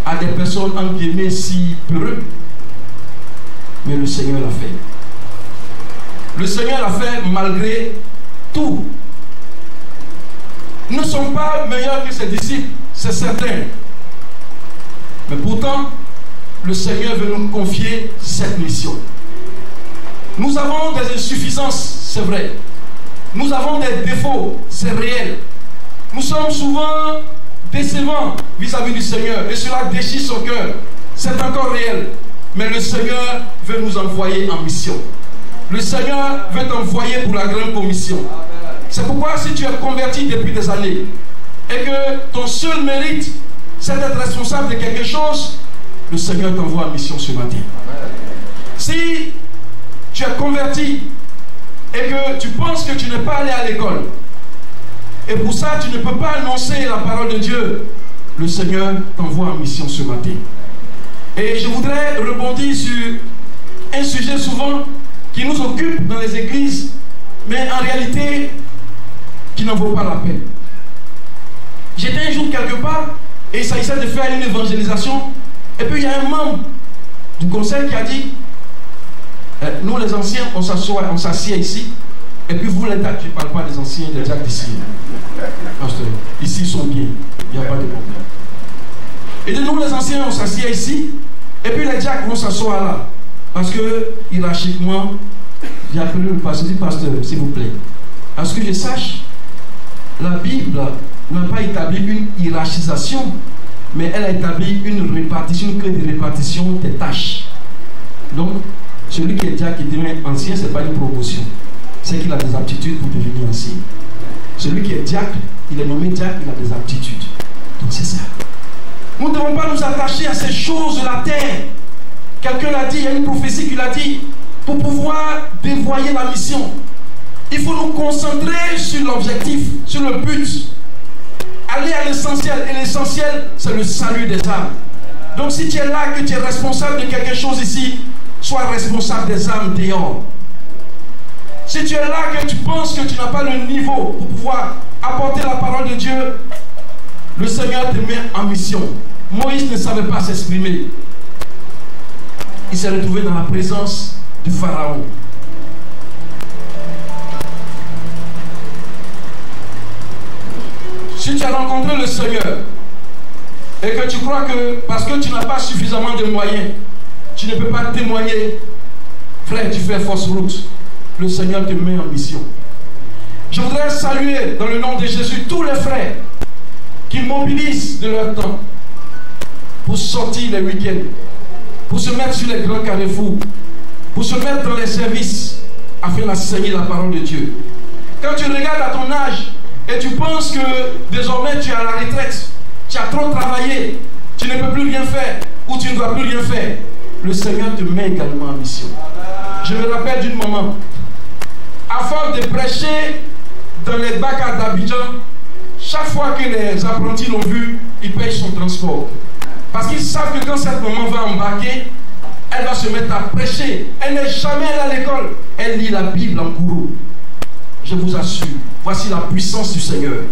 à des personnes entre guillemets si peureux? Mais le Seigneur l'a fait. Le Seigneur l'a fait malgré tout. Nous ne sommes pas meilleurs que ses disciples, c'est certain. Mais pourtant, le Seigneur veut nous confier cette mission. Nous avons des insuffisances, c'est vrai. Nous avons des défauts, c'est réel. Nous sommes souvent décevants vis-à-vis du Seigneur et cela déchire son cœur. C'est encore réel. Mais le Seigneur veut nous envoyer en mission. Le Seigneur veut t'envoyer pour la grande commission. C'est pourquoi si tu es converti depuis des années et que ton seul mérite c'est d'être responsable de quelque chose, le Seigneur t'envoie en mission ce matin. Si tu es converti et que tu penses que tu n'es pas allé à l'école et pour ça tu ne peux pas annoncer la parole de Dieu, le Seigneur t'envoie en mission ce matin. Et je voudrais rebondir sur un sujet souvent qui nous occupe dans les églises, mais en réalité qui n'en vaut pas la peine. J'étais un jour quelque part et il s'agissait de faire une évangélisation et puis il y a un membre du conseil qui a dit nous les anciens on s'assied ici et puis vous les dates, je ne parle pas des anciens des diacres d'ici. Ici ils sont bien, il n'y a pas de problème. Et de nous les anciens on s'assied ici Et puis les diacres vont s'asseoir là. Parce que, hiérarchiquement, j'ai appelé le pasteur, s'il vous plaît. À ce que je sache, la Bible n'a pas établi une hiérarchisation, mais elle a établi une répartition, une clé de répartition des tâches. Donc, celui qui est diacre qui devient ancien, ce n'est pas une promotion. C'est qu'il a des aptitudes pour devenir ancien. Celui qui est diacre, il est nommé diacre, il a des aptitudes. Donc c'est ça. Nous ne devons pas nous attacher à ces choses de la terre. Quelqu'un l'a dit, il y a une prophétie qui l'a dit, pour pouvoir dévoyer la mission. Il faut nous concentrer sur l'objectif, sur le but. Aller à l'essentiel. Et l'essentiel, c'est le salut des âmes. Donc si tu es là, que tu es responsable de quelque chose ici, sois responsable des âmes dehors. Si tu es là, que tu penses que tu n'as pas le niveau pour pouvoir apporter la parole de Dieu, le Seigneur te met en mission. Moïse ne savait pas s'exprimer. Il s'est retrouvé dans la présence du Pharaon. Si tu as rencontré le Seigneur et que tu crois que parce que tu n'as pas suffisamment de moyens, tu ne peux pas témoigner, frère, tu fais fausse route. Le Seigneur te met en mission. Je voudrais saluer dans le nom de Jésus tous les frères qui mobilisent de leur temps pour sortir les week-ends, pour se mettre sur les grands carrefours, pour se mettre dans les services afin d'enseigner la parole de Dieu. Quand tu regardes à ton âge et tu penses que désormais tu es à la retraite, tu as trop travaillé, tu ne peux plus rien faire ou tu ne dois plus rien faire, le Seigneur te met également en mission. Je me rappelle d'une maman, à force de prêcher dans les bacs d'Abidjan, chaque fois que les apprentis l'ont vu, ils payent son transport. Parce qu'ils savent que quand cette maman va embarquer, elle va se mettre à prêcher. Elle n'est jamais allée à l'école. Elle lit la Bible en courroux. Je vous assure, voici la puissance du Seigneur.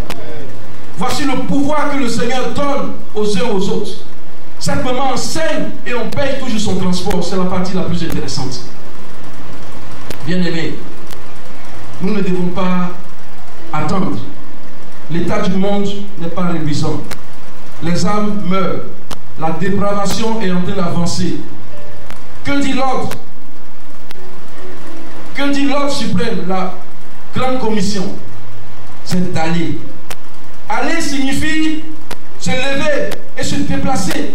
Voici le pouvoir que le Seigneur donne aux uns aux autres. Cette maman enseigne et on paye toujours son transport. C'est la partie la plus intéressante. Bien-aimés, nous ne devons pas attendre. L'état du monde n'est pas réduisant. Les âmes meurent. La dépravation est en train d'avancer. Que dit l'ordre? Que dit l'ordre suprême? La grande commission, c'est d'aller. Aller signifie se lever et se déplacer.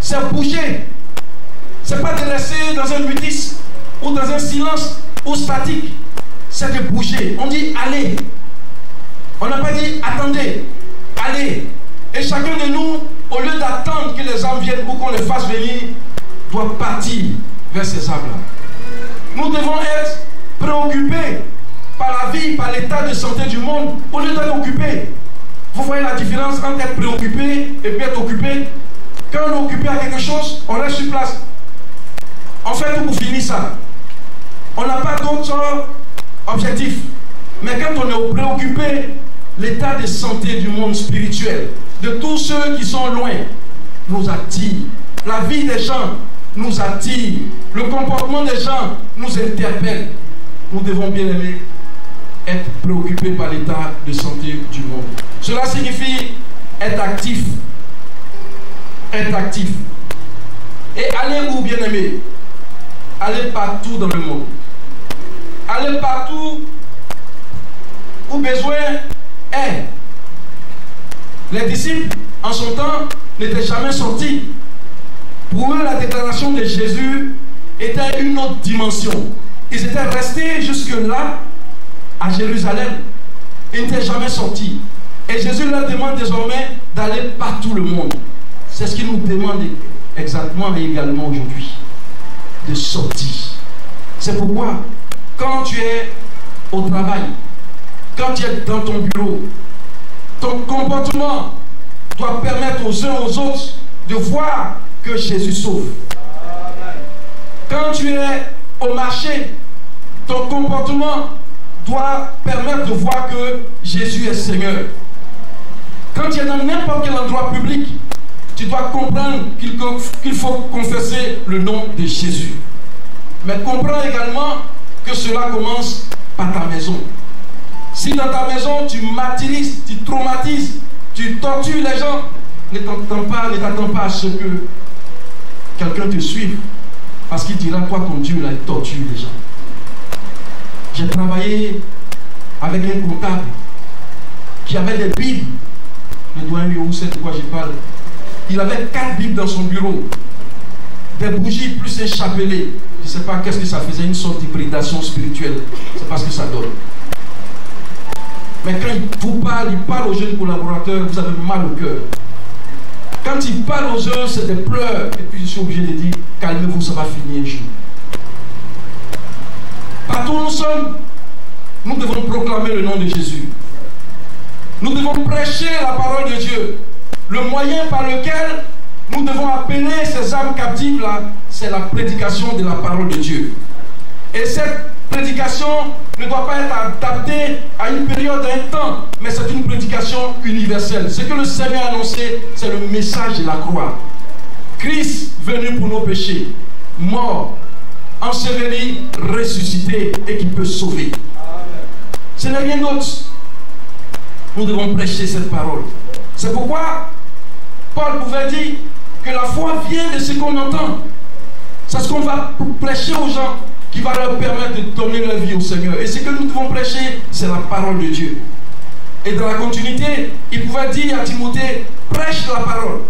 C'est bouger. C'est pas de rester dans un mutisme ou dans un silence ou statique. C'est de bouger. On dit aller. On n'a pas dit attendez. Allez. Et chacun de nous, au lieu d'attendre que les âmes viennent ou qu'on les fasse venir, doit partir vers ces âmes-là. Nous devons être préoccupés par la vie, par l'état de santé du monde, au lieu d'être occupés. Vous voyez la différence entre être préoccupé et puis être occupé? Quand on est occupé à quelque chose, on reste sur place. On fait tout pour finir ça. On n'a pas d'autres objectifs. Mais quand on est préoccupé, l'état de santé du monde spirituel, de tous ceux qui sont loin, nous attire. La vie des gens nous attire. Le comportement des gens nous interpelle. Nous devons bien aimer être préoccupés par l'état de santé du monde. Cela signifie être actif. Être actif. Et aller où, bien aimé? Aller partout dans le monde. Aller partout où besoin est. Les disciples, en son temps, n'étaient jamais sortis. Pour eux, la déclaration de Jésus était une autre dimension. Ils étaient restés jusque-là, à Jérusalem. Ils n'étaient jamais sortis. Et Jésus leur demande désormais d'aller partout le monde. C'est ce qu'il nous demande exactement et également aujourd'hui. De sortir. C'est pourquoi, quand tu es au travail, quand tu es dans ton bureau, ton comportement doit permettre aux uns aux autres de voir que Jésus sauve. Quand tu es au marché, ton comportement doit permettre de voir que Jésus est Seigneur. Quand tu es dans n'importe quel endroit public, tu dois comprendre qu'il faut confesser le nom de Jésus. Mais comprends également que cela commence par ta maison. Si dans ta maison tu martyrises, tu traumatises, tu tortures les gens, ne t'attends pas à ce que quelqu'un te suive parce qu'il dira, toi, ton Dieu, là, il torture les gens. J'ai travaillé avec un comptable qui avait des Bibles. Le doyen où c'est de quoi je parle. Il avait 4 Bibles dans son bureau. Des bougies plus un chapelet. Je ne sais pas qu'est-ce que ça faisait, une sorte d'hybridation spirituelle. C'est pas ce que ça donne. Mais quand il vous parle, il parle aux jeunes collaborateurs, vous avez mal au cœur. Quand il parle aux jeunes, c'est des pleurs. Et puis je suis obligé de dire, calmez-vous, ça va finir un jour. Partout où nous sommes, nous devons proclamer le nom de Jésus. Nous devons prêcher la parole de Dieu. Le moyen par lequel nous devons appeler ces âmes captives là, c'est la prédication de la parole de Dieu. Et cette prédication ne doit pas être adaptée à une période, à un temps, mais c'est une prédication universelle. Ce que le Seigneur a annoncé, c'est le message de la croix. Christ venu pour nos péchés, mort, enseveli, ressuscité et qui peut sauver. Ce n'est rien d'autre. Nous devons prêcher cette parole. C'est pourquoi Paul pouvait dire que la foi vient de ce qu'on entend. C'est ce qu'on va prêcher aux gens qui va leur permettre de donner leur vie au Seigneur. Et ce que nous devons prêcher, c'est la parole de Dieu. Et dans la continuité, il pouvait dire à Timothée, prêche la parole.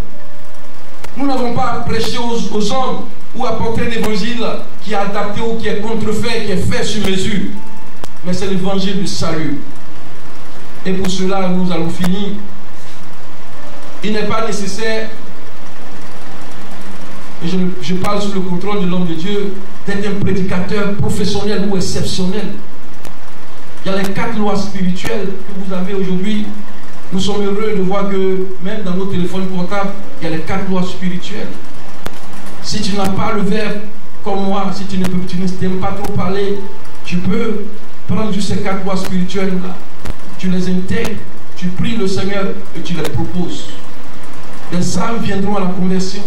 Nous n'avons pas prêché aux hommes ou apporté l'évangile qui est adapté ou qui est contrefait, qui est fait sur mesure. Mais c'est l'évangile du salut. Et pour cela, nous allons finir. Il n'est pas nécessaire, et je parle sous le contrôle de l'homme de Dieu, d'être un prédicateur professionnel ou exceptionnel. Il y a les 4 lois spirituelles que vous avez aujourd'hui. Nous sommes heureux de voir que même dans nos téléphones portables, il y a les 4 lois spirituelles. Si tu n'as pas le verbe comme moi, si tu n'aimes pas trop parler, tu peux prendre juste ces 4 lois spirituelles là. Tu les intègres, tu pries le Seigneur et tu les proposes. Des âmes viendront à la conversion.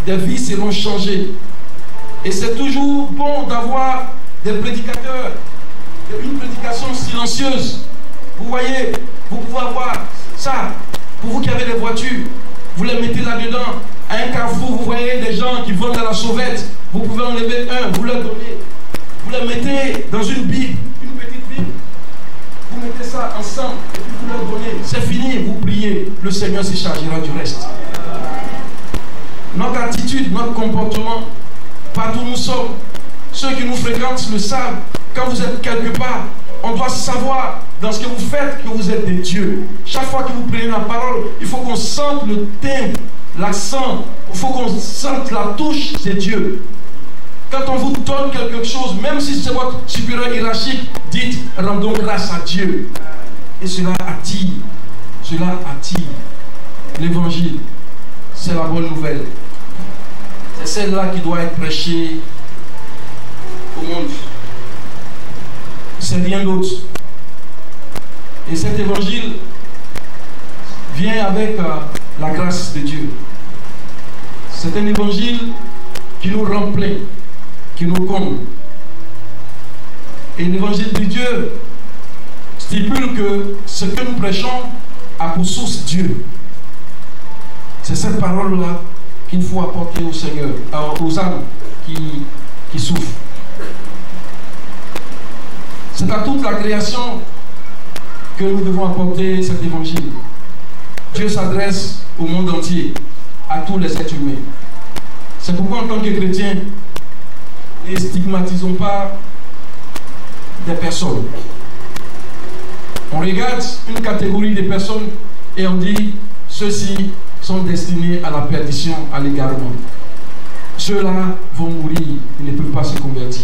Des vies seront changées. Et c'est toujours bon d'avoir des prédicateurs, une prédication silencieuse. Vous voyez, vous pouvez avoir ça. Pour vous qui avez des voitures, vous les mettez là-dedans. À un carrefour, vous voyez des gens qui vendent à la sauvette. Vous pouvez enlever un, vous leur donnez. Vous les mettez dans une Bible, une petite Bible. Vous mettez ça ensemble et puis vous leur donnez. C'est fini, vous priez. Le Seigneur se chargera du reste. Notre attitude, notre comportement, partout où nous sommes, ceux qui nous fréquentent le savent. Quand vous êtes quelque part, on doit savoir dans ce que vous faites que vous êtes des dieux. Chaque fois que vous prenez la parole, il faut qu'on sente le timbre, l'accent, il faut qu'on sente la touche de Dieu. Quand on vous donne quelque chose, même si c'est votre supérieur hiérarchique, dites rendons grâce à Dieu. Et cela attire. Cela attire. L'évangile, c'est la bonne nouvelle. C'est celle-là qui doit être prêchée au monde. C'est rien d'autre. Et cet évangile vient avec la grâce de Dieu. C'est un évangile qui nous remplit, qui nous comble. Et l'évangile de Dieu stipule que ce que nous prêchons a pour source Dieu. C'est cette parole-là qu'il faut apporter au Seigneur, aux âmes qui souffrent. C'est à toute la création que nous devons apporter cet évangile. Dieu s'adresse au monde entier, à tous les êtres humains. C'est pourquoi en tant que chrétiens, ne stigmatisons pas des personnes. On regarde une catégorie de personnes et on dit ceux-ci sont destinés à la perdition, à l'égarement. Ceux-là vont mourir, ils ne peuvent pas se convertir.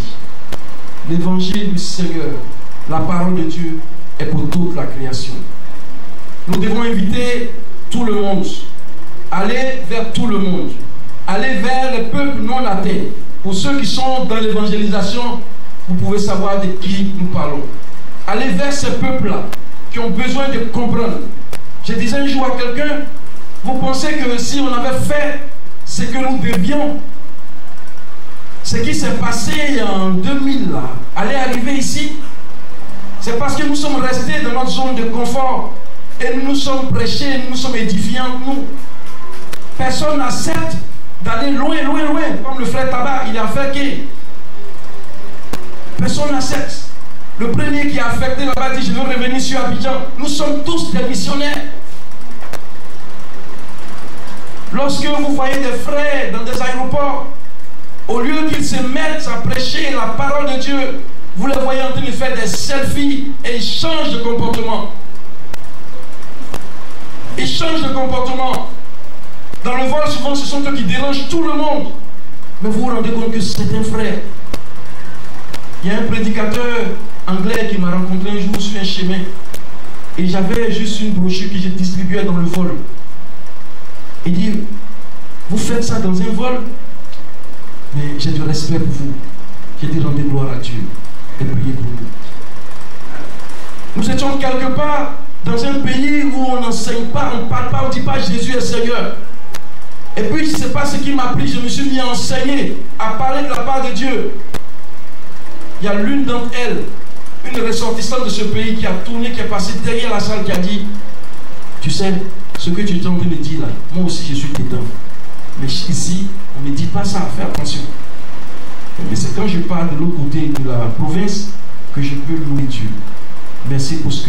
L'évangile du Seigneur, la parole de Dieu, est pour toute la création. Nous devons inviter tout le monde, aller vers tout le monde, aller vers les peuples non atteints. Pour ceux qui sont dans l'évangélisation, vous pouvez savoir de qui nous parlons. Aller vers ces peuples-là qui ont besoin de comprendre. Je disais un jour à quelqu'un, vous pensez que si on avait fait ce que nous devions, ce qui s'est passé en 2000 là, allait arriver ici, c'est parce que nous sommes restés dans notre zone de confort et nous nous sommes prêchés, nous nous sommes édifiés entre nous. Personne n'accepte d'aller loin, loin, loin, comme le frère Tabac, il est affecté. Personne n'accepte. Le premier qui est affecté là-bas dit, je veux revenir sur Abidjan. Nous sommes tous des missionnaires. Lorsque vous voyez des frères dans des aéroports, au lieu qu'ils se mettent à prêcher la parole de Dieu, vous les voyez en train de faire des selfies et ils changent de comportement. Ils changent de comportement. Dans le vol, souvent, ce sont eux qui dérangent tout le monde. Mais vous vous rendez compte que c'est un frère. Il y a un prédicateur anglais qui m'a rencontré un jour sur un chemin. Et j'avais juste une brochure que je distribuais dans le vol. Il dit, vous faites ça dans un vol? Mais j'ai du respect pour vous. J'ai dit, rendez gloire à Dieu et priez pour nous. Nous étions quelque part dans un pays où on n'enseigne pas, on ne parle pas, on ne dit pas Jésus est Seigneur. Et puis, je ne sais pas ce qui m'a pris, je me suis mis à enseigner, à parler de la part de Dieu. Il y a l'une d'entre elles, une ressortissante de ce pays qui a tourné, qui est passée derrière la salle, qui a dit, tu sais, ce que tu es en train de dire là, moi aussi je suis dedans. Mais ici, on ne me dit pas ça, fais attention. Mais c'est quand je pars de l'autre côté de la province que je peux louer Dieu. Merci pour ce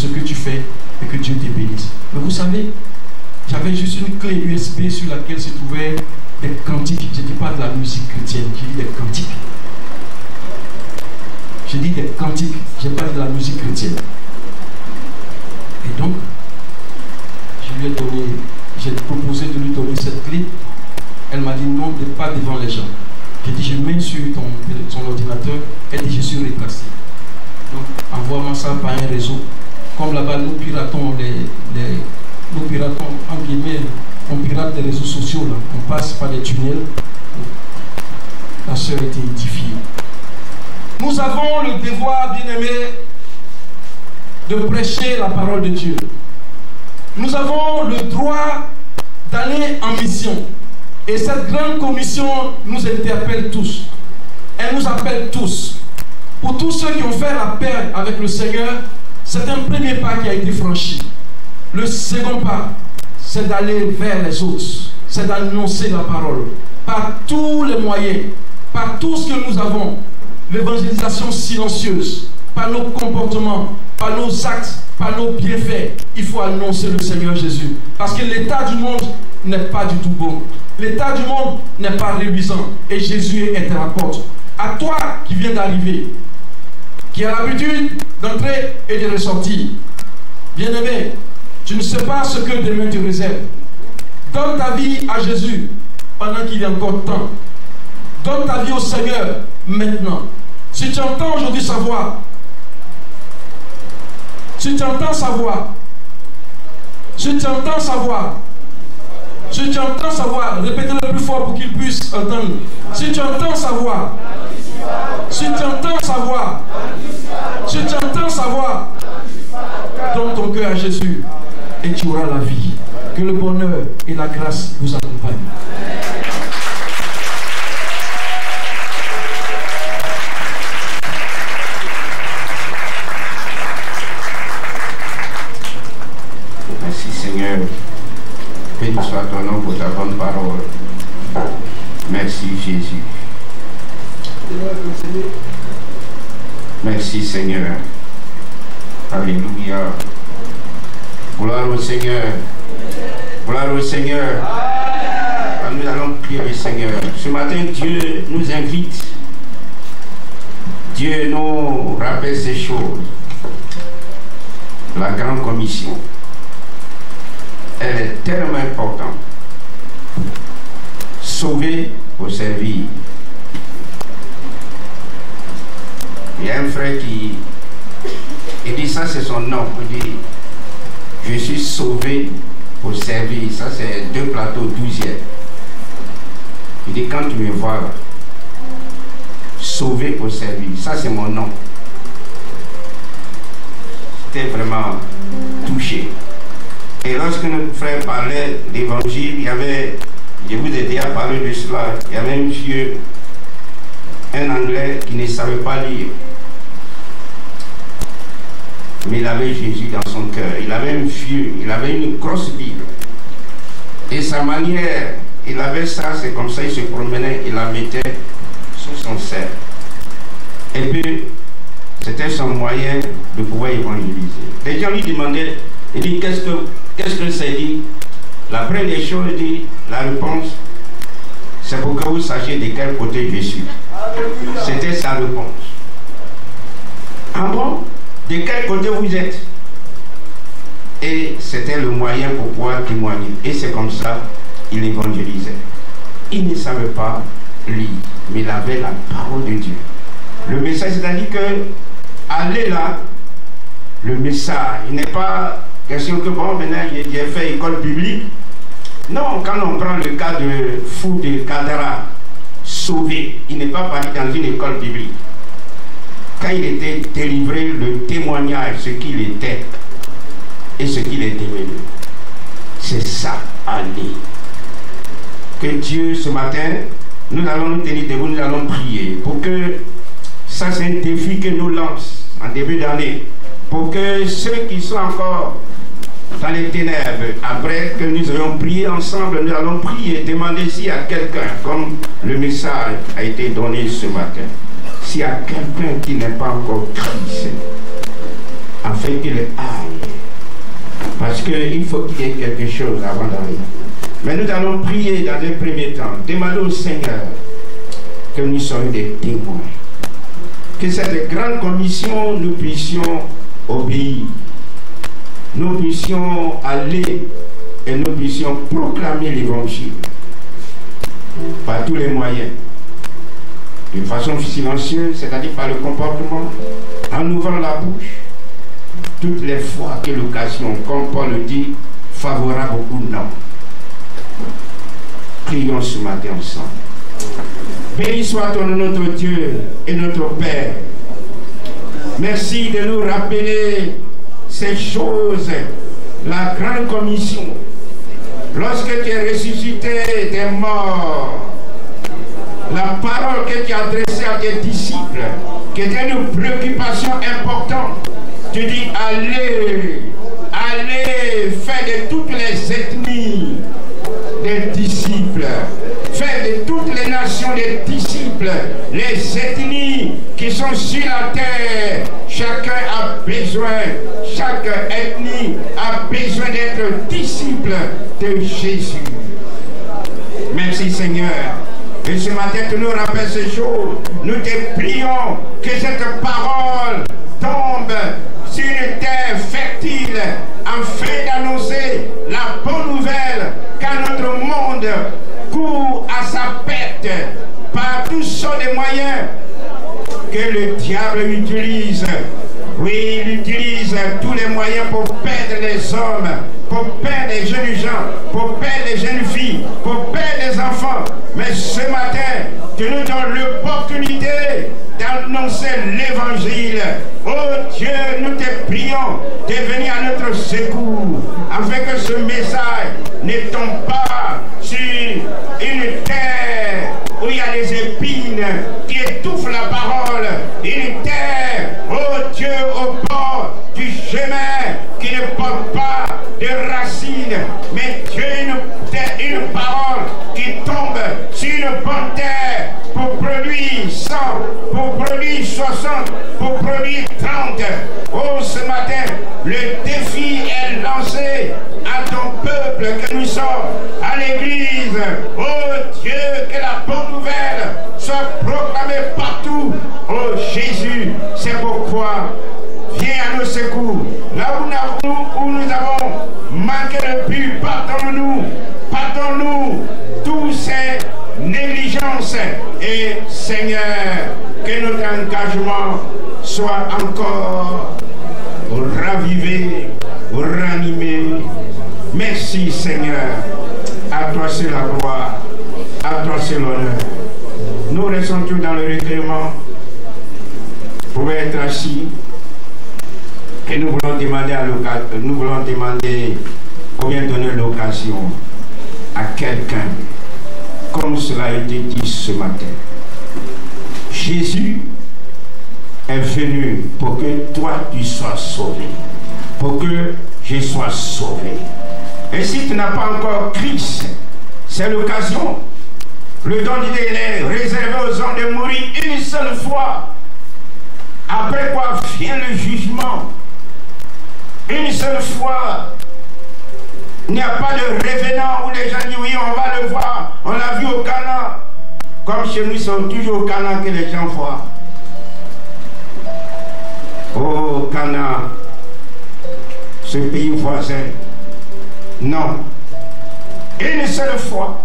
que tu fais et que Dieu te bénisse. Mais vous savez, j'avais juste une clé USB sur laquelle se trouvaient des cantiques. Je ne dis pas de la musique chrétienne, je dis des cantiques. Je dis des cantiques, je n'ai pas de la musique chrétienne. Et donc, j'ai proposé de lui donner cette clé. Elle m'a dit non, pas devant les gens. J'ai dit, je mets sur son ordinateur. Elle dit, je suis retracé. Donc, envoie-moi ça par un réseau. Comme là-bas, nous piratons nous piratons, en guillemets, on pirate les réseaux sociaux. Là. On passe par les tunnels. La sœur était édifiée. Nous avons le devoir, bien-aimé, de prêcher la parole de Dieu. Nous avons le droit d'aller en mission. Et cette grande commission nous interpelle tous. Elle nous appelle tous. Pour tous ceux qui ont fait la paix avec le Seigneur, c'est un premier pas qui a été franchi. Le second pas, c'est d'aller vers les autres. C'est d'annoncer la parole. Par tous les moyens, par tout ce que nous avons. L'évangélisation silencieuse, par nos comportements, par nos actes, par nos bienfaits, il faut annoncer le Seigneur Jésus. Parce que l'état du monde n'est pas du tout bon. L'état du monde n'est pas réluisant. Et Jésus est à la porte. À toi qui viens d'arriver, qui a l'habitude d'entrer et de ressortir, bien-aimé, tu ne sais pas ce que demain te réserve. Donne ta vie à Jésus pendant qu'il y a encore temps. Donne ta vie au Seigneur maintenant. Si tu entends aujourd'hui sa voix, si tu entends sa voix, si tu entends sa voix, si tu entends sa voix, répétez-le plus fort pour qu'il puisse entendre. Si tu entends sa voix, si tu entends sa voix, si tu entends sa voix, donne ton cœur à Jésus et tu auras la vie. Que le bonheur et la grâce vous accompagnent. Merci Seigneur. Béni soit ton nom pour ta bonne parole. Merci Jésus. Merci Seigneur. Alléluia. Gloire au Seigneur. Gloire au Seigneur. Nous allons prier le Seigneur. Ce matin, Dieu nous invite. Dieu nous rappelle ces choses. La grande commission. Elle est tellement importante. Sauver pour servir. Il y a un frère qui dit ça, c'est son nom. Il dit, je suis sauvé pour servir. Ça, c'est 2 plateaux 12e. Il dit, quand tu me vois là, sauvé pour servir. Ça, c'est mon nom. J'étais vraiment touché. Et lorsque notre frère parlait d'évangile, il y avait, je vous ai déjà parlé de cela, il y avait un vieux, un Anglais qui ne savait pas lire. Mais il avait Jésus dans son cœur. Il avait un vieux, il avait une grosse Bible. Et sa manière, il avait ça, c'est comme ça, il se promenait, il la mettait sous son cerf. Et puis, c'était son moyen de pouvoir évangéliser. Les gens lui demandaient, il dit, qu'est-ce que c'est dit? La première chose, il dit, la réponse, c'est pour que vous sachiez de quel côté je suis. C'était sa réponse. Ah bon? De quel côté vous êtes? Et c'était le moyen pour pouvoir témoigner. Et c'est comme ça qu'il évangélisait. Il ne savait pas lire, mais il avait la parole de Dieu. Le message, c'est-à-dire que aller là, le message, il n'est pas question que bon, maintenant j'ai fait école biblique. Non, quand on prend le cas de Fou de Kadara, sauvé, il n'est pas parti dans une école biblique. Quand il était délivré, le témoignage, ce qu'il était et ce qu'il est devenu, c'est ça, aller. Que Dieu, ce matin, nous allons nous tenir debout, nous allons prier pour que ça, c'est un défi que nous lance en début d'année, pour que ceux qui sont encore dans les ténèbres, après que nous ayons prié ensemble, nous allons prier, demander s'il y a quelqu'un, comme le message a été donné ce matin, s'il y a quelqu'un qui n'est pas encore Christ, afin qu'il aille. Parce qu'il faut qu'il y ait quelque chose avant d'aller. Mais nous allons prier dans un premier temps, demander au Seigneur que nous soyons des témoins. Que cette grande commission, nous puissions obéir. Nous puissions aller et nous puissions proclamer l'évangile par tous les moyens. D'une façon silencieuse, c'est-à-dire par le comportement, en ouvrant la bouche, toutes les fois que l'occasion, comme Paul le dit, favorable ou non. Prions ce matin ensemble. Béni soit ton notre Dieu et notre Père. Merci de nous rappeler ces choses, la grande commission. Lorsque tu es ressuscité des morts, la parole que tu as adressée à tes disciples, qui était une préoccupation importante, tu dis allez, allez, faites de toutes les ethnies des disciples, faites de toutes les nations des disciples, les ethnies qui sont sur la terre. Chacun a besoin, chaque ethnie a besoin d'être disciple de Jésus. Merci Seigneur. Et ce matin, tu nous rappelles ces choses. Nous te prions que cette parole tombe sur une terre fertile afin d'annoncer la bonne nouvelle quand notre monde court à sa perte par tous sortes de moyens que le diable utilise. Oui, il utilise tous les moyens pour perdre les hommes, pour perdre les jeunes gens, pour perdre les jeunes filles, pour perdre les enfants. Mais ce matin, tu nous donnes l'opportunité d'annoncer l'évangile. Oh Dieu, nous te prions de venir à notre secours, afin que ce message ne tombe pas sur une terre où il y a des épines qui étouffent la parole, une terre, oh Dieu, au bord du chemin qui ne porte pas de racines, mais Dieu, une parole qui tombe sur une bonne terre pour produire 100, pour produire 60, pour produire 30. Oh, ce matin, le défi est lancé à ton peuple que nous sommes, à l'église. Oh Dieu, que la bonne nouvelle soit proclamée partout. Oh Jésus, c'est pourquoi viens à nos secours. Là où nous avons manqué de but, pardonne-nous tous ces négligences. Et Seigneur, que notre engagement soit encore ravivé, ranimé. Merci Seigneur. À toi c'est la gloire, à toi c'est l'honneur. Nous restons tous dans le recueillement. Vous pouvez être assis. Et nous voulons demander combien donner l'occasion à quelqu'un, comme cela a été dit ce matin. Jésus est venu pour que toi tu sois sauvé, pour que je sois sauvé. Et si tu n'as pas encore Christ, C'est l'occasion. Le don d'idée est réservé aux hommes de mourir une seule fois. Après quoi vient le jugement. Une seule fois. Il n'y a pas de revenant où les gens disent oui, on va le voir. On l'a vu au Cana. Comme chez nous, ils sont toujours au Cana que les gens voient. Au Cana, ce pays voisin. Non. Une seule fois.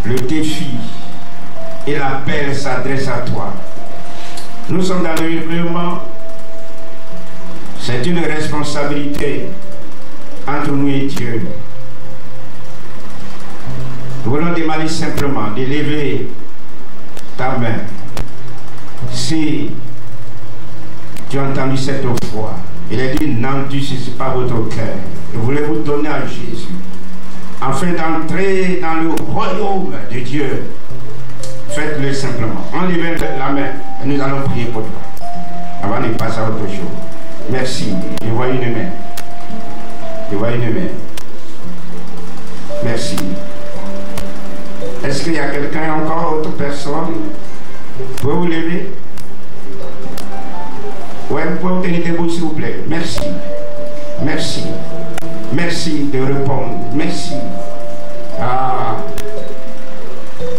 Le défi et l'appel s'adressent à toi. Nous sommes dans le règlement. C'est une responsabilité entre nous et Dieu. Nous voulons demander simplement de lever ta main. Si tu as entendu cette voix, il a dit n'endurcissez pas votre cœur. Je voulais vous donner à Jésus afin d'entrer dans le royaume de Dieu. Faites-le simplement. Enlevez la main et nous allons prier pour toi avant de passer à autre chose. Merci. Je vois une main. Je vois une main. Merci. Est-ce qu'il y a quelqu'un encore, autre personne? Pouvez vous lever? Oui, vous pouvez vous tenir debout s'il vous plaît. Merci. Merci. Merci de répondre. Merci. Ah.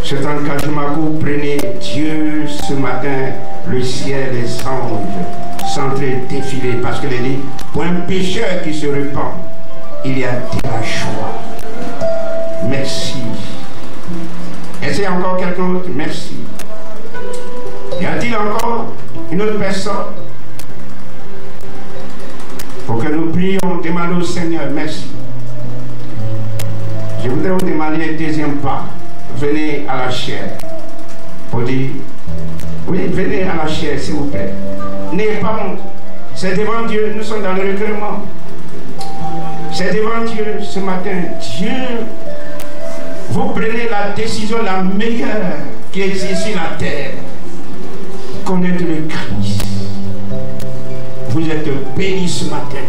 C'est engagement que vous prenez. Dieu, ce matin, le ciel, les anges sont en train de défiler. Parce que dit, pour un pécheur qui se répand, il y a de la joie. Merci. Est-ce qu'il y a encore quelqu'un d'autre? Merci. Y a-t-il encore une autre personne? Pour que nous prions, demandons au Seigneur, merci. Je voudrais vous demander un deuxième pas. Venez à la chair. Pour dire, oui, venez à la chair, s'il vous plaît. N'ayez pas honte. C'est devant Dieu, nous sommes dans le recueillement. C'est devant Dieu ce matin. Dieu, vous prenez la décision la meilleure qui existe sur la terre. Connaître le Christ. Vous êtes bénis ce matin.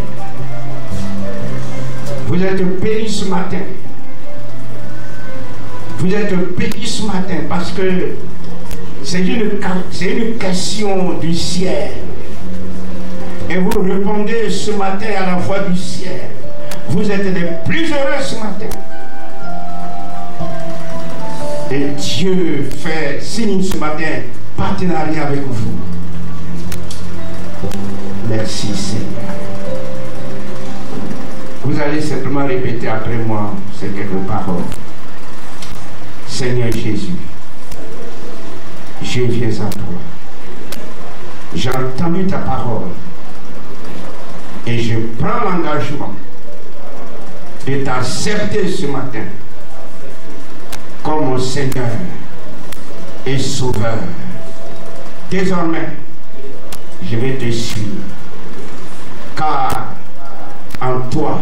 Vous êtes bénis ce matin. Vous êtes bénis ce matin parce que c'est une question du ciel. Et vous répondez ce matin à la voix du ciel. Vous êtes les plus heureux ce matin. Et Dieu fait signe ce matin, partenariat avec vous. Merci Seigneur. Vous allez simplement répéter après moi ces quelques paroles. Seigneur Jésus, je viens à toi. J'ai entendu ta parole et je prends l'engagement de t'accepter ce matin comme mon Seigneur et Sauveur. Désormais, je vais te suivre, car en toi,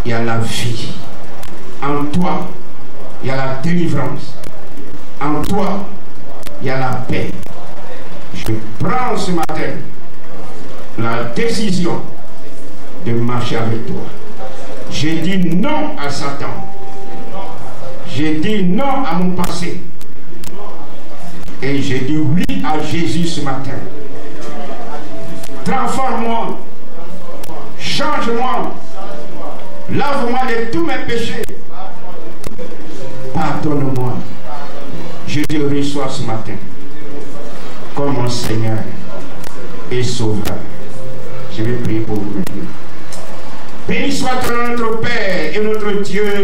il y a la vie. En toi, il y a la délivrance. En toi, il y a la paix. Je prends ce matin la décision de marcher avec toi. J'ai dit non à Satan. J'ai dit non à mon passé. Et j'ai dit oui à Jésus ce matin. Transforme-moi. Change-moi. Lave-moi de tous mes péchés. Pardonne-moi. Je te reçois ce matin comme mon Seigneur et Sauveur. Je vais prier pour vous maintenant. Béni soit notre Père et notre Dieu.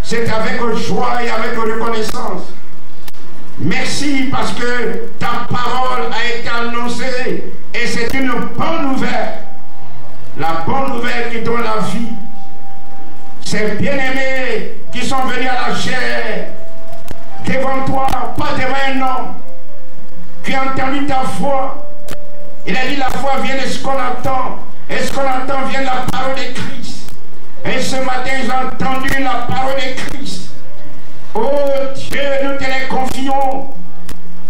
C'est avec joie et avec reconnaissance. Merci parce que ta parole a été annoncée et c'est une bonne nouvelle. La bonne nouvelle qui donne la vie. Ces bien-aimés qui sont venus à la chair devant toi, pas devant un homme qui a entendu ta voix. Il a dit la foi vient de ce qu'on attend. Et ce qu'on entend vient de la parole de Christ. Et ce matin, j'ai entendu la parole de Christ. Oh Dieu, nous te les confions.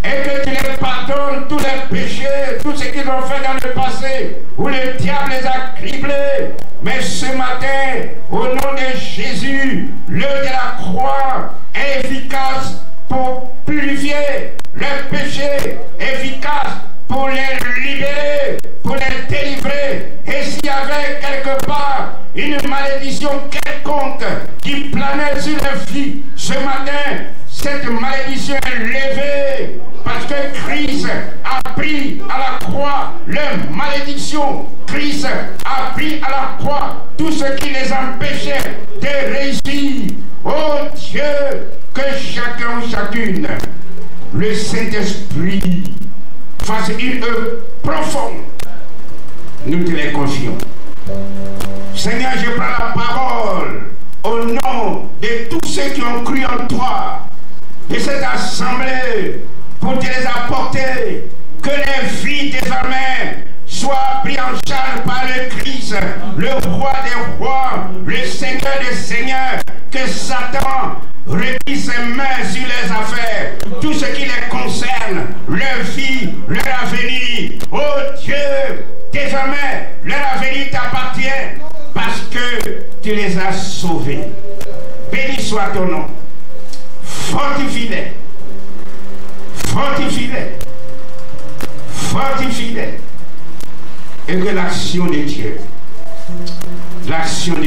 Et que tu les pardonnes tous les les péchés, tout ce qu'ils ont fait dans le passé, où le diable les a criblés. Mais ce matin, au nom de Jésus, l'œuvre de la croix est efficace pour purifier les péchés, efficace pour les libérer, pour les délivrer. Et s'il y avait quelque part une malédiction quelconque qui planait sur les filles, ce matin, cette malédiction est levée parce que Christ a pris à la croix les malédictions. Christ a pris à la croix tout ce qui les empêchait de réussir. Oh Dieu, que chacun ou chacune, le Saint-Esprit fasse une œuvre profonde. Nous te les confions. Seigneur, je prends la parole au nom de tous ceux qui ont cru en toi, de cette assemblée, pour te les apporter, que les vies désormais soient prises en charge par le Christ, le roi des rois, le Seigneur des seigneurs, que Satan replie ses mains sur les affaires, tout ce qui les concerne, leur vie, leur avenir. Oh Dieu, désormais, leur avenir t'appartient parce que tu les as sauvés. Béni soit ton nom. Fortifie-les. Fortifie-les. Fortifie-les. Et que l'action de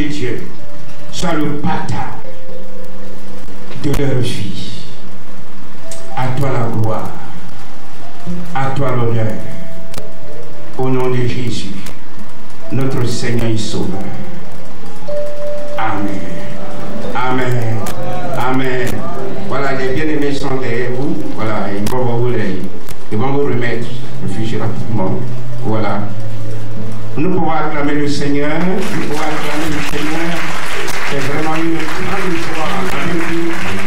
Dieu soit le bâtard de leur vie. À toi la gloire, à toi l'honneur, au nom de Jésus, notre Seigneur et Sauveur. Amen. Amen. Amen. Voilà, les bien-aimés sont derrière vous. Voilà, ils vont vous remettre le fichier rapidement. Voilà. Nous pouvons acclamer le Seigneur. C'est vraiment une grande joie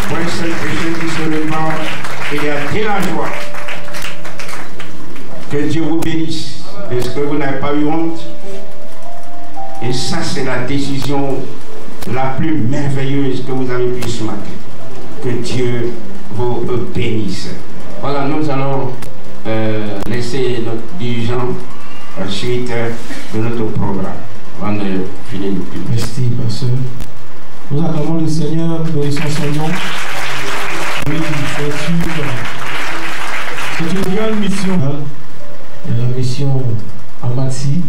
pour un seul péché qui se répand. Il y a de la joie. Que Dieu vous bénisse. Est-ce que vous n'avez pas eu honte? Et ça, c'est la décision la plus merveilleuse que vous avez prise ce matin. Que Dieu vous bénisse. Voilà, nous allons laisser notre dirigeant suite de notre programme. Avant de finir le culte. Merci, pasteur. Nous acclamons le Seigneur, nous bénissons son nom. Oui, c'est une grande mission. La mission à Maxi.